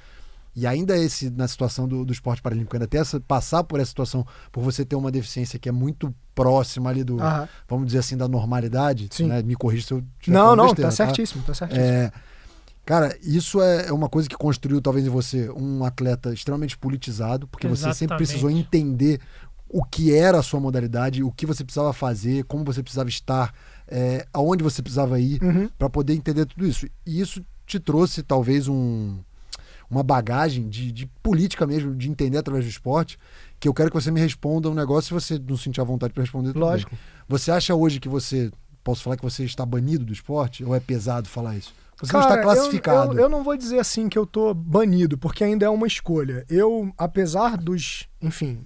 E ainda na situação do esporte paralímpico, ainda passar por essa situação, por você ter uma deficiência que é muito próxima ali do, vamos dizer assim, da normalidade, né? Me corrija se eu tiver falando besteira, tá certíssimo, tá certíssimo. Cara, isso é uma coisa que construiu talvez em você um atleta extremamente politizado, porque você sempre precisou entender o que era a sua modalidade, o que você precisava fazer, como você precisava estar, aonde você precisava ir, para poder entender tudo isso. E isso te trouxe talvez uma bagagem de política mesmo, de entender através do esporte, que eu quero que você me responda um negócio, se você não sentir a vontade para responder, tudo Lógico. bem. Você acha hoje que posso falar que você está banido do esporte? Ou é pesado falar isso? Você não está classificado. Eu não vou dizer assim que eu tô banido, porque ainda é uma escolha. Eu, apesar dos, enfim,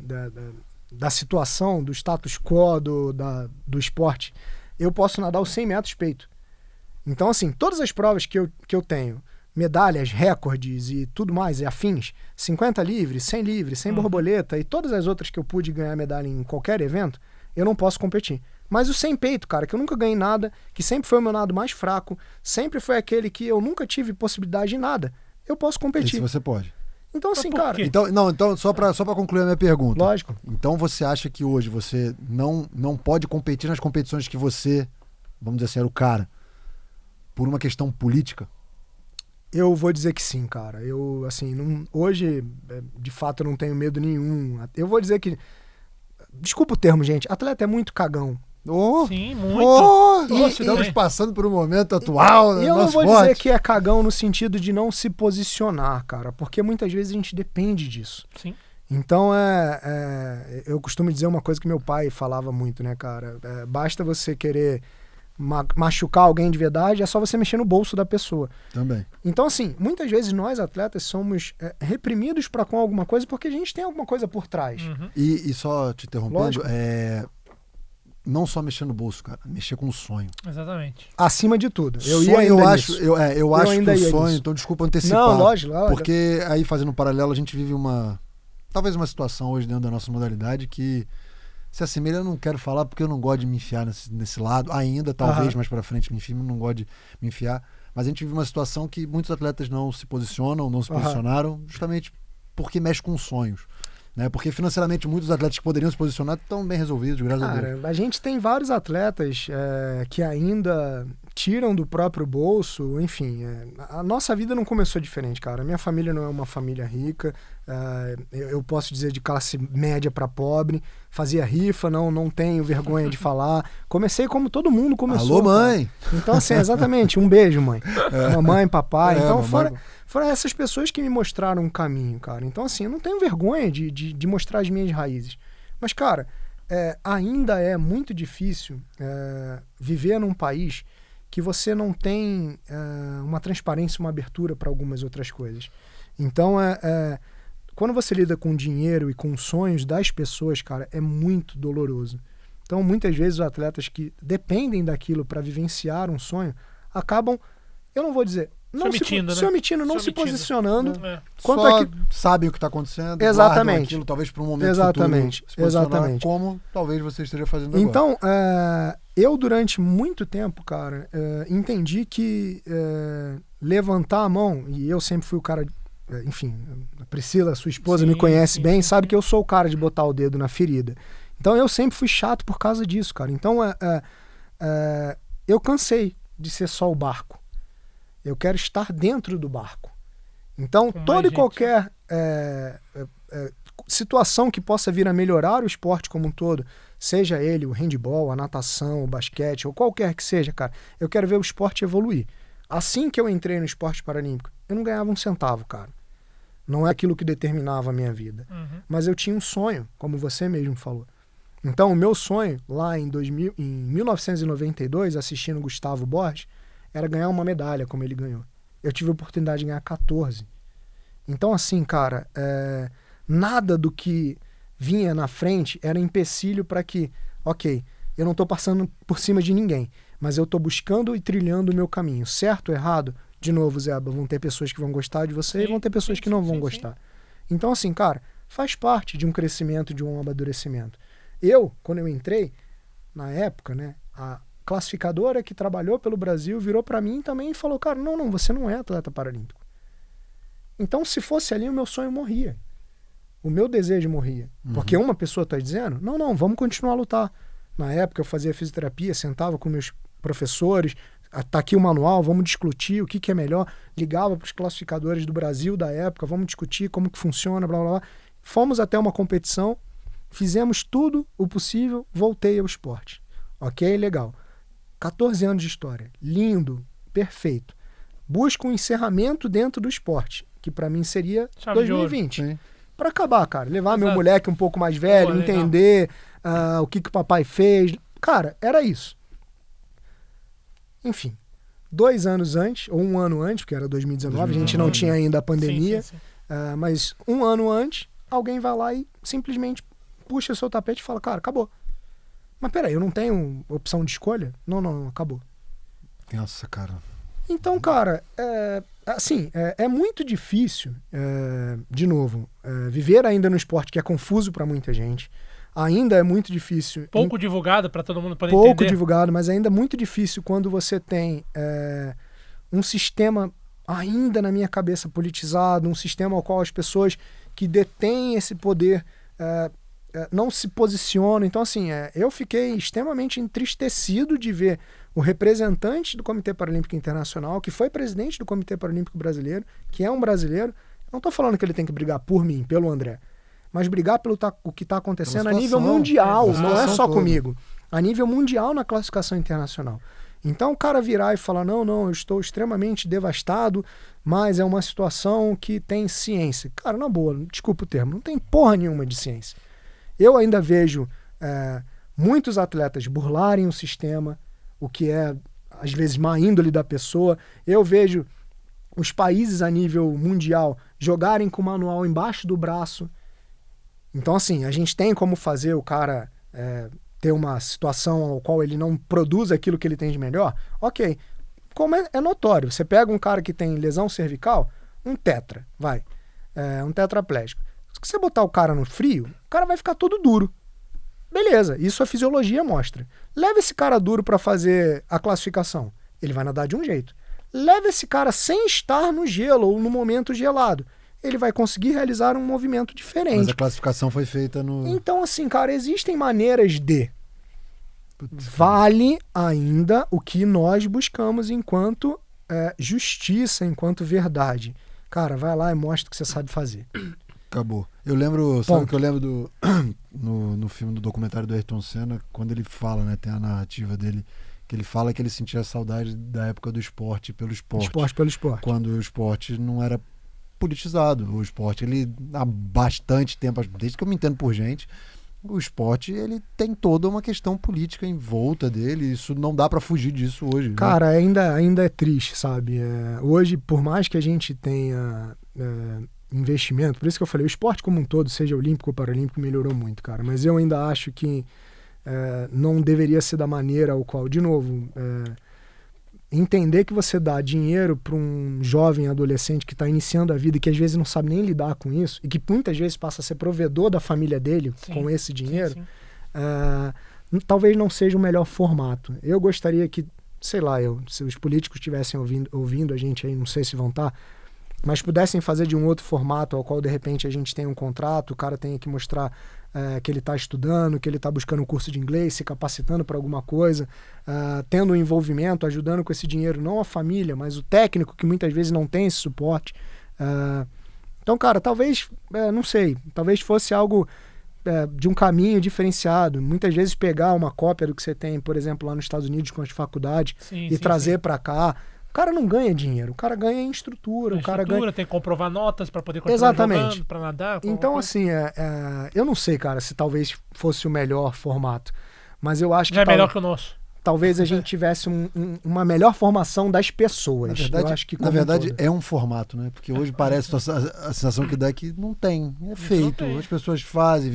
da situação, do status quo do esporte, eu posso nadar os 100 metros peito. Então, assim, todas as provas que eu tenho, medalhas, recordes e tudo mais, e afins, 50 livre, 100 livre, 100 borboleta e todas as outras que eu pude ganhar medalha em qualquer evento, eu não posso competir. Mas o sem peito, cara, que eu nunca ganhei nada, que sempre foi o meu nado mais fraco, sempre foi aquele que eu nunca tive possibilidade de nada, eu posso competir. Esse você pode. Então, assim, cara... Então, só pra concluir a minha pergunta. Lógico. Então você acha que hoje você não pode competir nas competições que você, vamos dizer assim, era o cara, por uma questão política? Eu vou dizer que sim, cara. Eu, assim, hoje, de fato, eu não tenho medo nenhum. Eu vou dizer que... Desculpa o termo, gente. Atleta é muito cagão. Sim, muito. Estamos passando por um momento atual. E eu não vou dizer que é cagão no sentido de não se posicionar, cara. Porque muitas vezes a gente depende disso. Sim. Então, eu costumo dizer uma coisa que meu pai falava muito, né, cara? Basta você querer machucar alguém de verdade, é só você mexer no bolso da pessoa. Também. Então, assim, muitas vezes nós, atletas, somos reprimidos com alguma coisa porque a gente tem alguma coisa por trás. E só te interrompendo, Lógico. não só mexer no bolso, cara, mexer com o sonho. Exatamente. Acima de tudo. Eu acho que o sonho, então desculpa antecipar. Não, lógico. Porque aí, fazendo um paralelo, a gente vive talvez uma situação hoje dentro da nossa modalidade que se assemelha, eu não quero falar porque eu não gosto de me enfiar nesse lado ainda, talvez mais pra frente me enfie, não gosto de me enfiar, mas a gente vive uma situação que muitos atletas não se posicionam, não se posicionaram justamente porque mexe com sonhos, né? Porque financeiramente muitos atletas que poderiam se posicionar estão bem resolvidos, graças a Deus. A gente tem vários atletas que ainda tiram do próprio bolso, enfim, a nossa vida não começou diferente, cara. A minha família não é uma família rica, eu posso dizer de classe média para pobre, fazia rifa, não tenho vergonha de falar. Comecei como todo mundo começou. Alô, mãe! Cara. Então, assim, exatamente, um beijo, mãe. Mamãe, papai. Então, foram essas pessoas que me mostraram um caminho, cara. Então, assim, eu não tenho vergonha de mostrar as minhas raízes. Mas, cara, ainda é muito difícil viver num país que você não tem uma transparência, uma abertura para algumas outras coisas. Então, quando você lida com dinheiro e com sonhos das pessoas, cara, é muito doloroso. Então, muitas vezes, os atletas que dependem daquilo para vivenciar um sonho, acabam, eu não vou dizer, se omitindo, não se posicionando. Só sabem o que está acontecendo, exatamente, aquilo, talvez para um momento exatamente, futuro, se posicionar como talvez você esteja fazendo então, agora. eu, durante muito tempo, cara, entendi que levantar a mão, e eu sempre fui o cara, enfim, a Priscila, sua esposa, me conhece bem, sabe que eu sou o cara de botar o dedo na ferida. Então eu sempre fui chato por causa disso, cara. Então eu cansei de ser só o barco. Eu quero estar dentro do barco. Então toda e qualquer situação que possa vir a melhorar o esporte como um todo, seja ele o handebol, a natação, o basquete, ou qualquer que seja, cara, eu quero ver o esporte evoluir. Assim que eu entrei no esporte paralímpico, eu não ganhava um centavo, cara. Não é aquilo que determinava a minha vida. Mas eu tinha um sonho, como você mesmo falou. Então, o meu sonho, lá em 1992, assistindo Gustavo Borges, era ganhar uma medalha, como ele ganhou. Eu tive a oportunidade de ganhar 14. Então, assim, cara, nada do que vinha na frente era empecilho para que, ok, eu não estou passando por cima de ninguém, mas eu estou buscando e trilhando o meu caminho. Certo ou errado? De novo, Zeba, vão ter pessoas que vão gostar de você e vão ter pessoas que não vão gostar. Então, assim, cara, faz parte de um crescimento, de um amadurecimento. Eu, quando eu entrei, na época, né, a classificadora que trabalhou pelo Brasil virou para mim também e falou, cara, não, você não é atleta paralímpico. Então, se fosse ali, o meu sonho morria. O meu desejo morria. Porque uma pessoa está dizendo, não, vamos continuar a lutar. Na época eu fazia fisioterapia, sentava com meus professores, tá aqui o manual, vamos discutir o que é melhor. Ligava para os classificadores do Brasil da época, vamos discutir como que funciona, blá, blá, blá. Fomos até uma competição, fizemos tudo o possível, voltei ao esporte. Ok, legal. 14 anos de história. Lindo, perfeito. Busco um encerramento dentro do esporte, que para mim seria 2020. Para acabar, cara. Levar meu moleque um pouco mais velho, entender o que o papai fez. Cara, era isso. Enfim, 2 anos antes, ou 1 ano antes, porque era 2019, a gente não tinha ainda a pandemia, mas 1 ano antes, alguém vai lá e simplesmente puxa seu tapete e fala, cara, acabou. Mas peraí, eu não tenho opção de escolha? Não, acabou. Nossa, cara. Então, cara, é muito difícil, de novo, viver ainda no esporte que é confuso para muita gente. Ainda é muito difícil. Pouco divulgado para todo mundo poder entender. Pouco divulgado, mas ainda é muito difícil quando você tem um sistema ainda na minha cabeça politizado, um sistema ao qual as pessoas que detêm esse poder não se posicionam. Então, assim, eu fiquei extremamente entristecido de ver o representante do Comitê Paralímpico Internacional, que foi presidente do Comitê Paralímpico Brasileiro, que é um brasileiro. Não estou falando que ele tem que brigar por mim, pelo André, mas brigar pelo o que está acontecendo a nível mundial, não é só comigo. A nível mundial na classificação internacional. Então o cara virar e falar, não, eu estou extremamente devastado, mas é uma situação que tem ciência. Cara, na boa, desculpa o termo, não tem porra nenhuma de ciência. Eu ainda vejo muitos atletas burlarem o sistema, o que é, às vezes, má índole da pessoa. Eu vejo os países a nível mundial jogarem com o manual embaixo do braço. Então, assim, a gente tem como fazer o cara ter uma situação ao qual ele não produz aquilo que ele tem de melhor? Ok. Como é notório, você pega um cara que tem lesão cervical, um tetra, um tetraplégico. Se você botar o cara no frio, o cara vai ficar todo duro. Beleza, isso a fisiologia mostra. Leva esse cara duro para fazer a classificação. Ele vai nadar de um jeito. Leva esse cara sem estar no gelo ou no momento gelado. Ele vai conseguir realizar um movimento diferente. Mas a classificação foi feita no... Então, assim, cara, existem maneiras de... Vale ainda o que nós buscamos enquanto justiça, enquanto verdade. Cara, vai lá e mostra o que você sabe fazer. Acabou. Eu lembro, sabe o que eu lembro no filme, do documentário do Ayrton Senna, quando ele fala, né, tem a narrativa dele, que ele fala que ele sentia saudade da época do esporte pelo esporte. Esporte pelo esporte. Quando o esporte não era politizado. O esporte, ele há bastante tempo, desde que eu me entendo por gente, o esporte, ele tem toda uma questão política em volta dele, isso não dá pra fugir disso hoje. Cara, né? ainda é triste, sabe? Hoje, por mais que a gente tenha investimento, por isso que eu falei, o esporte como um todo, seja olímpico ou paralímpico, melhorou muito, cara, mas eu ainda acho que não deveria ser da maneira ao qual, de novo, entender que você dá dinheiro para um jovem adolescente que está iniciando a vida e que às vezes não sabe nem lidar com isso e que muitas vezes passa a ser provedor da família dele com esse dinheiro, talvez não seja o melhor formato. Eu gostaria que, sei lá, se os políticos estivessem ouvindo a gente aí, não sei se vão estar, mas pudessem fazer de um outro formato ao qual de repente a gente tem um contrato, o cara tem que mostrar que ele está estudando, que ele está buscando um curso de inglês, se capacitando para alguma coisa, tendo um envolvimento, ajudando com esse dinheiro, não a família, mas o técnico que muitas vezes não tem esse suporte. Então, cara, talvez, não sei, talvez fosse algo de um caminho diferenciado. Muitas vezes pegar uma cópia do que você tem, por exemplo, lá nos Estados Unidos com as faculdades e trazer para cá. O cara não ganha dinheiro, o cara ganha em estrutura. O cara ganha... tem que comprovar notas para poder continuar jogando, para nadar. Então, assim, eu não sei, cara, se talvez fosse o melhor formato. Mas eu acho que... Já é melhor que o nosso. Talvez a gente tivesse uma melhor formação das pessoas. Na verdade, é um formato, né? Porque hoje parece, a sensação que dá é que não tem. É feito. As pessoas fazem,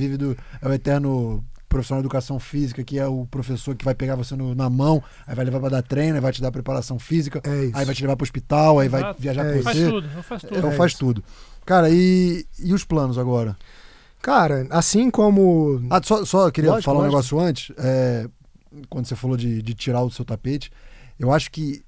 é o eterno profissional de educação física, que é o professor que vai pegar você na mão, aí vai levar para dar treino, aí vai te dar preparação física, aí vai te levar para o hospital, aí vai viajar com você. Faz tudo. Cara, e os planos agora? Cara, assim como... Só queria falar um negócio antes. Quando você falou de tirar o seu tapete, eu acho que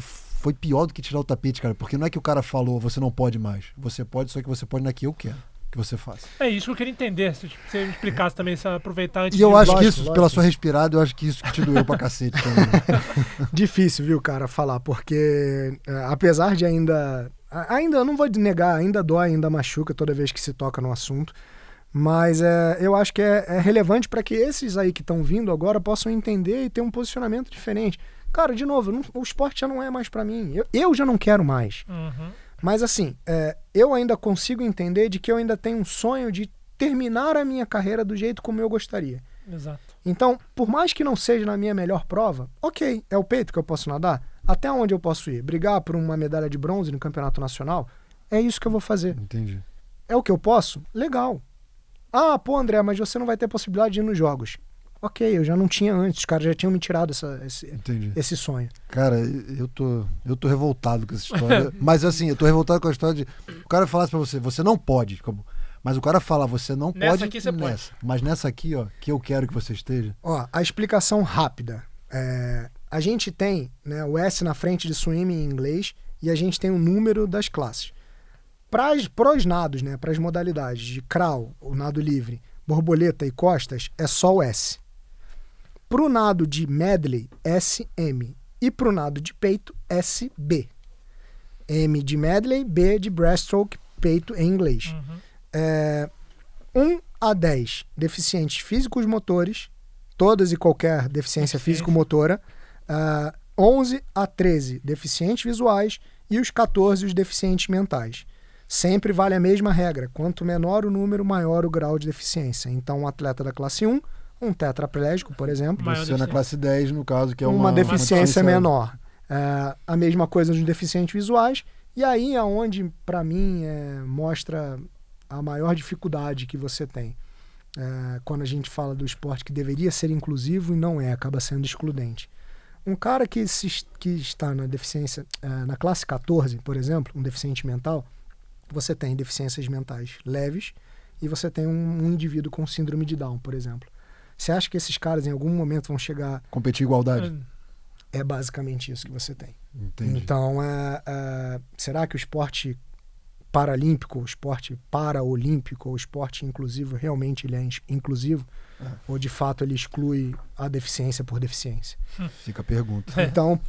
foi pior do que tirar o tapete, cara, porque não é que o cara falou, você não pode mais. Você pode, só que você pode na que eu quero que você faça. É isso que eu queria entender, se você me explicasse também, se aproveitar antes. E eu acho que isso, pela sua respirada, eu acho que isso que te doeu pra cacete também. Difícil, viu, cara, falar, porque apesar de ainda, eu não vou negar, ainda dói, ainda machuca toda vez que se toca no assunto, mas eu acho que é relevante para que esses aí que estão vindo agora possam entender e ter um posicionamento diferente. Cara, de novo, o esporte já não é mais para mim, eu já não quero mais. Mas assim, eu ainda consigo entender de que eu ainda tenho um sonho de terminar a minha carreira do jeito como eu gostaria. Exato. Então, por mais que não seja na minha melhor prova, ok, é o peito que eu posso nadar, até onde eu posso ir? Brigar por uma medalha de bronze no campeonato nacional? É isso que eu vou fazer. Entendi. É o que eu posso? Legal. Ah, pô, André, mas você não vai ter possibilidade de ir nos jogos. Ok, eu já não tinha antes, os caras já tinham me tirado esse sonho. Cara, eu tô revoltado com essa história. Mas assim, eu tô revoltado com a história de... O cara falasse pra você não pode. Mas o cara fala, você não nessa pode aqui você pode. Mas nessa aqui, ó, que eu quero que você esteja. Ó, a explicação rápida. A gente tem, né, o S na frente de swimming em inglês e a gente tem o número das classes. Para os nados, né, para as modalidades de crawl, o nado livre, borboleta e costas, é só o S. Para o nado de medley, SM. E para o nado de peito, SB. M de medley, B de breaststroke, peito em inglês. 1 a 10, deficientes físicos motores, todas e qualquer deficiência físico-motora. 11 a 13, deficientes visuais. E os 14, os deficientes mentais. Sempre vale a mesma regra. Quanto menor o número, maior o grau de deficiência. Então, um atleta da classe 1, um tetraplégico, por exemplo. Você na classe 10, no caso, que é uma deficiência menor. A mesma coisa nos deficientes visuais. E aí é onde, para mim, mostra a maior dificuldade que você tem. Quando a gente fala do esporte que deveria ser inclusivo e não acaba sendo excludente. Um cara que está na deficiência, na classe 14, por exemplo, um deficiente mental, você tem deficiências mentais leves e você tem um indivíduo com síndrome de Down, por exemplo. Você acha que esses caras em algum momento vão chegar... Competir igualdade? É basicamente isso que você tem. Entendi. Então, será que o esporte paralímpico, o esporte paraolímpico, o esporte inclusivo, realmente ele é inclusivo? Ou de fato ele exclui a deficiência por deficiência? Fica a pergunta. Então,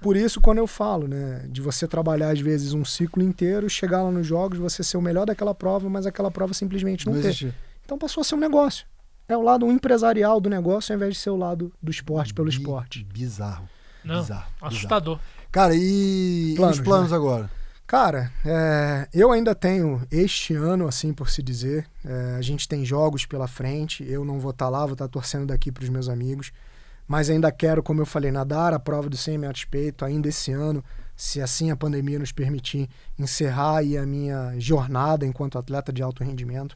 por isso quando eu falo, né, de você trabalhar às vezes um ciclo inteiro, chegar lá nos jogos, você ser o melhor daquela prova, mas aquela prova simplesmente não ter. Existe. Então passou a ser um negócio. É o lado empresarial do negócio ao invés de ser o lado do esporte pelo esporte. Bizarro. Não, bizarro. Assustador. Cara, e os planos agora? Cara, eu ainda tenho este ano, assim por se dizer, a gente tem jogos pela frente, eu não vou estar lá, vou estar torcendo daqui para os meus amigos, mas ainda quero, como eu falei, nadar a prova do 100 metros peito ainda esse ano, se assim a pandemia nos permitir, encerrar aí a minha jornada enquanto atleta de alto rendimento.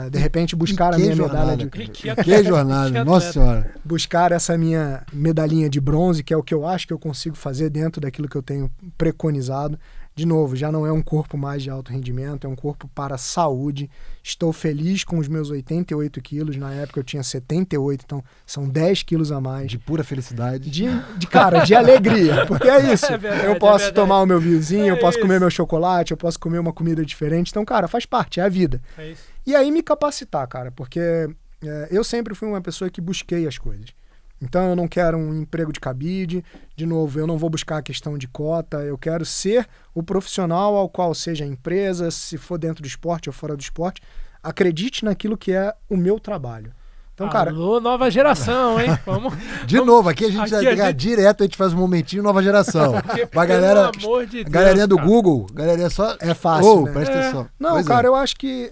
De repente buscar a minha medalha de... Que jornada, nossa senhora. Buscar essa minha medalhinha de bronze, que é o que eu acho que eu consigo fazer dentro daquilo que eu tenho preconizado. De novo, já não é um corpo mais de alto rendimento, é um corpo para saúde. Estou feliz com os meus 88 quilos. Na época eu tinha 78, então são 10 quilos a mais. De pura felicidade. Cara, de alegria. Porque é isso. É verdade, eu posso é tomar o meu vinhozinho, eu posso isso. comer meu chocolate, eu posso comer uma comida diferente. Então, cara, faz parte, é a vida. É isso. E aí me capacitar, cara, porque eu sempre fui uma pessoa que busquei as coisas. Então eu não quero um emprego de cabide, de novo, eu não vou buscar a questão de cota, eu quero ser o profissional ao qual seja a empresa, se for dentro do esporte ou fora do esporte, acredite naquilo que é o meu trabalho. Então, cara... Alô, nova geração, hein? Vamos... De novo, aqui a gente vai pegar direto, a gente faz um momentinho nova geração. Pra galera, Pelo amor de Deus, galerinha do cara. Google, galerinha só... É fácil, né? Presta atenção. Não, Pois cara, é. eu acho que,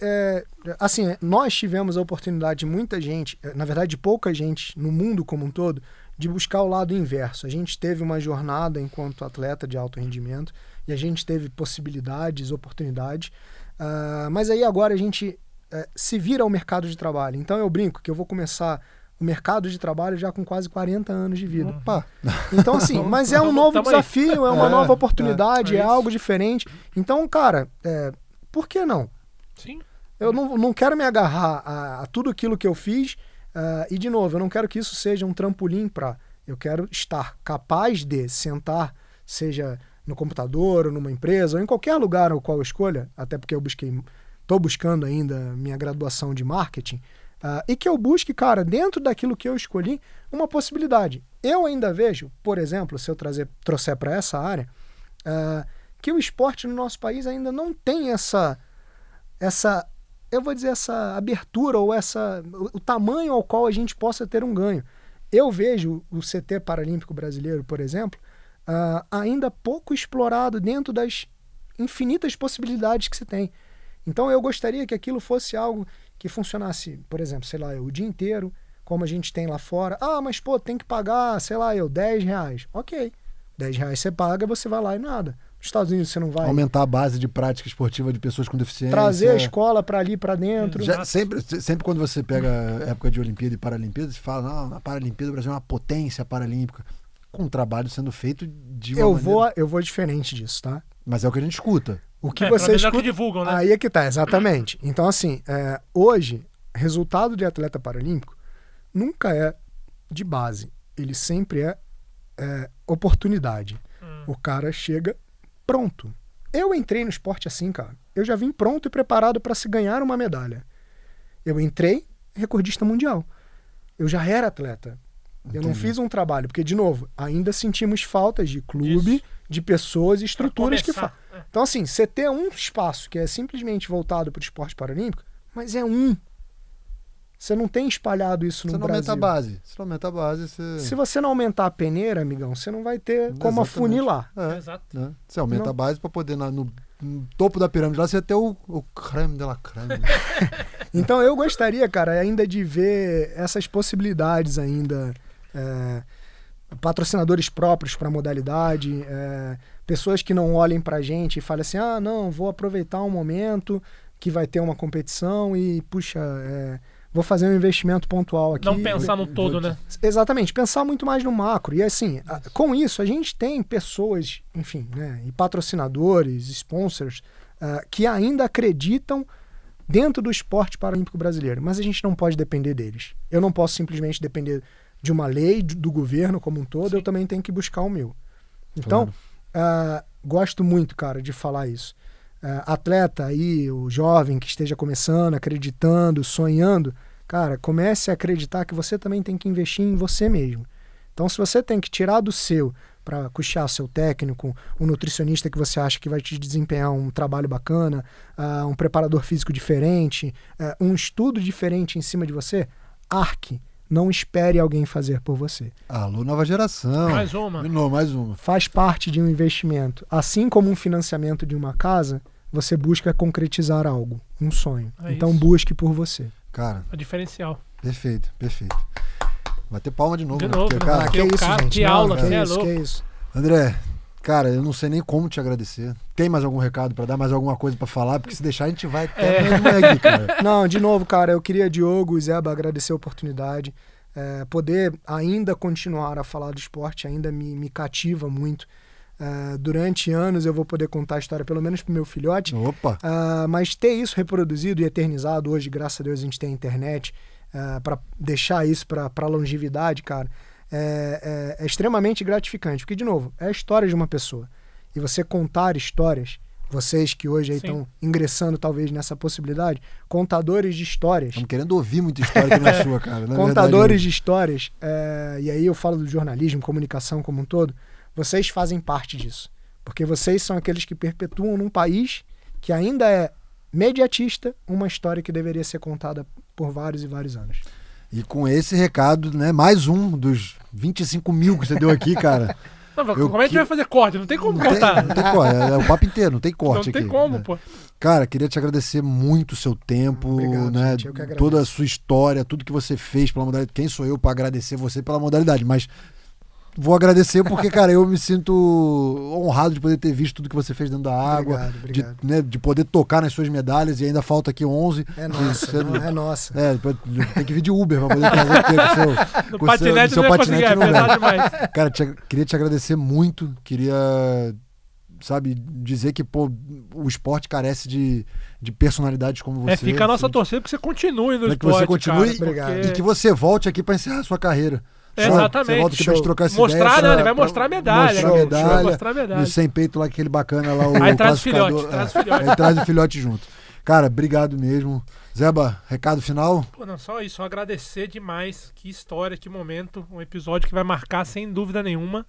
assim, nós tivemos a oportunidade de muita gente, na verdade de pouca gente no mundo como um todo, de buscar o lado inverso. A gente teve uma jornada enquanto atleta de alto rendimento e a gente teve possibilidades, oportunidades, mas aí agora a gente se vira ao mercado de trabalho. Então eu brinco que eu vou começar o mercado de trabalho já com quase 40 anos de vida. Opa. Então assim, mas é um novo Tamo aí. desafio, é uma nova oportunidade, É é isso. algo diferente. Então, cara, por que não? Sim. Eu não quero me agarrar a tudo aquilo que eu fiz e, de novo, eu não quero que isso seja um trampolim para... Eu quero estar capaz de sentar, seja no computador ou numa empresa ou em qualquer lugar ao qual eu escolha, até porque estou buscando ainda minha graduação de marketing, e que eu busque, cara, dentro daquilo que eu escolhi, uma possibilidade. Eu ainda vejo, por exemplo, se eu trouxer para essa área, que o esporte no nosso país ainda não tem essa eu vou dizer, essa abertura ou o tamanho ao qual a gente possa ter um ganho. Eu vejo o CT Paralímpico Brasileiro, por exemplo, ainda pouco explorado dentro das infinitas possibilidades que se tem. Então eu gostaria que aquilo fosse algo que funcionasse, por exemplo, sei lá, o dia inteiro, como a gente tem lá fora. Mas pô, tem que pagar, sei lá, R$10. Ok, R$10 você paga, você vai lá e nada. Nos Estados Unidos você não vai... Aumentar a base de prática esportiva de pessoas com deficiência. Trazer a escola para ali, para dentro. Sempre quando você pega a época de Olimpíada e Paralimpíada, você fala, não, na Paralimpíada o Brasil é uma potência paralímpica. Com um trabalho sendo feito de uma maneira... Eu vou diferente disso, tá? Mas é o que a gente escuta. O que pelo você menos é o escuta... que divulgam, né? Aí é que tá, exatamente. Então, assim, hoje, resultado de atleta paralímpico nunca é de base. Ele sempre é oportunidade. O cara chega pronto. Eu entrei no esporte assim, cara. Eu já vim pronto e preparado para se ganhar uma medalha. Eu entrei recordista mundial. Eu já era atleta. Eu não fiz um trabalho, porque, de novo, ainda sentimos faltas de clube, Isso. de pessoas e estruturas que começar, fazem. Então, assim, você ter um espaço que é simplesmente voltado para o esporte paralímpico, mas é um. Você não tem espalhado isso no Você não Brasil. aumenta a base. Se não aumenta a base, você... Se você não aumentar a peneira, amigão, você não vai ter como Exatamente. afunilar. Exato. Né? Você aumenta Não. a base para poder, no topo da pirâmide lá, você ter o creme de la creme. Então eu gostaria, cara, ainda de ver essas possibilidades ainda. Patrocinadores próprios para a modalidade, pessoas que não olhem para a gente e falem assim, não, vou aproveitar um momento que vai ter uma competição e, puxa, vou fazer um investimento pontual aqui. Não pensar no todo, né? Exatamente, pensar muito mais no macro. E assim, com isso, a gente tem pessoas, enfim, né, e patrocinadores, sponsors, que ainda acreditam dentro do esporte paralímpico brasileiro, mas a gente não pode depender deles. Eu não posso simplesmente depender de uma lei do governo como um todo, eu também tenho que buscar o meu. Então, gosto muito, cara, de falar isso. Atleta aí, o jovem que esteja começando, acreditando, sonhando, cara, comece a acreditar que você também tem que investir em você mesmo. Então, se você tem que tirar do seu para custear seu técnico, um nutricionista que você acha que vai te desempenhar um trabalho bacana, um preparador físico diferente, um estudo diferente em cima de você, arque. Não espere alguém fazer por você. Alô, nova geração. Mais uma. De novo, mais uma. Faz parte de um investimento. Assim como um financiamento de uma casa, você busca concretizar algo, um sonho. Então busque por você. Cara, É o diferencial. perfeito, perfeito. Bater palma de novo. De né? novo, Porque, né? cara, Que o isso, cara, gente. que aula, que você é isso, louco. que isso. André, cara, eu não sei nem como te agradecer. Tem mais algum recado pra dar, mais alguma coisa pra falar? Porque se deixar, a gente vai até amanhã aqui, cara. Não, de novo, cara, eu queria, Diogo e Zeba, agradecer a oportunidade. Poder ainda continuar a falar do esporte ainda me cativa muito. Durante anos eu vou poder contar a história, pelo menos pro meu filhote. Opa! Mas ter isso reproduzido e eternizado hoje, graças a Deus, a gente tem a internet para deixar isso para longevidade, cara, é extremamente gratificante. Porque, de novo, é a história de uma pessoa. E você contar histórias, vocês que hoje aí estão ingressando talvez nessa possibilidade, contadores de histórias. Estamos querendo ouvir muita história que não é sua, cara. Contadores de histórias, e aí eu falo do jornalismo, comunicação como um todo, vocês fazem parte disso. Porque vocês são aqueles que perpetuam num país que ainda é mediatista uma história que deveria ser contada por vários e vários anos. E com esse recado, né, mais um dos 25 mil que você deu aqui, cara. Não, como é que a gente vai fazer corte? Não tem como cortar. Não tem corte, é o papo inteiro, não tem corte aqui. Não tem como, pô. Cara, queria te agradecer muito o seu tempo, Obrigado, né? gente, eu que agradeço. Toda a sua história, tudo que você fez pela modalidade. Quem sou eu para agradecer você pela modalidade? Mas vou agradecer porque, cara, eu me sinto honrado de poder ter visto tudo que você fez dentro da água. Obrigado. De poder tocar nas suas medalhas e ainda falta aqui 11. É nossa, é nossa. Tem que vir de Uber para poder trazer aqui no patinete não ia conseguir, é pesado demais. Cara, queria te agradecer muito, queria, sabe, dizer que, pô, o esporte carece de personalidades como você. Fica a nossa torcida que você continue no esporte, que você continue, cara, e que você volte aqui para encerrar a sua carreira. Exatamente. Você volta aqui pra gente trocar essa mostrar, ideia. Ele vai mostrar a medalha. Mostrar a medalha. No sem peito lá, aquele bacana lá, o aí traz o filhote. Aí traz o filhote junto. Cara, obrigado mesmo. Zeba, recado final? Pô, não, só isso. Só agradecer demais. Que história, que momento. Um episódio que vai marcar sem dúvida nenhuma.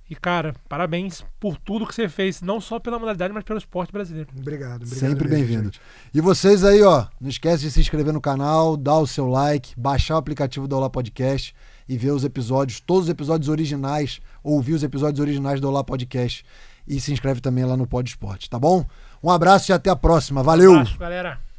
E, cara, parabéns por tudo que você fez. Não só pela modalidade, mas pelo esporte brasileiro. Obrigado. Sempre bem-vindo. E vocês aí, ó, não esquece de se inscrever no canal, dar o seu like, baixar o aplicativo do Olá Podcast e ver os episódios, todos os episódios originais, ouvir os episódios originais do Olá Podcast. E se inscreve também lá no Pod Esporte, tá bom? Um abraço e até a próxima. Valeu! Um abraço, galera.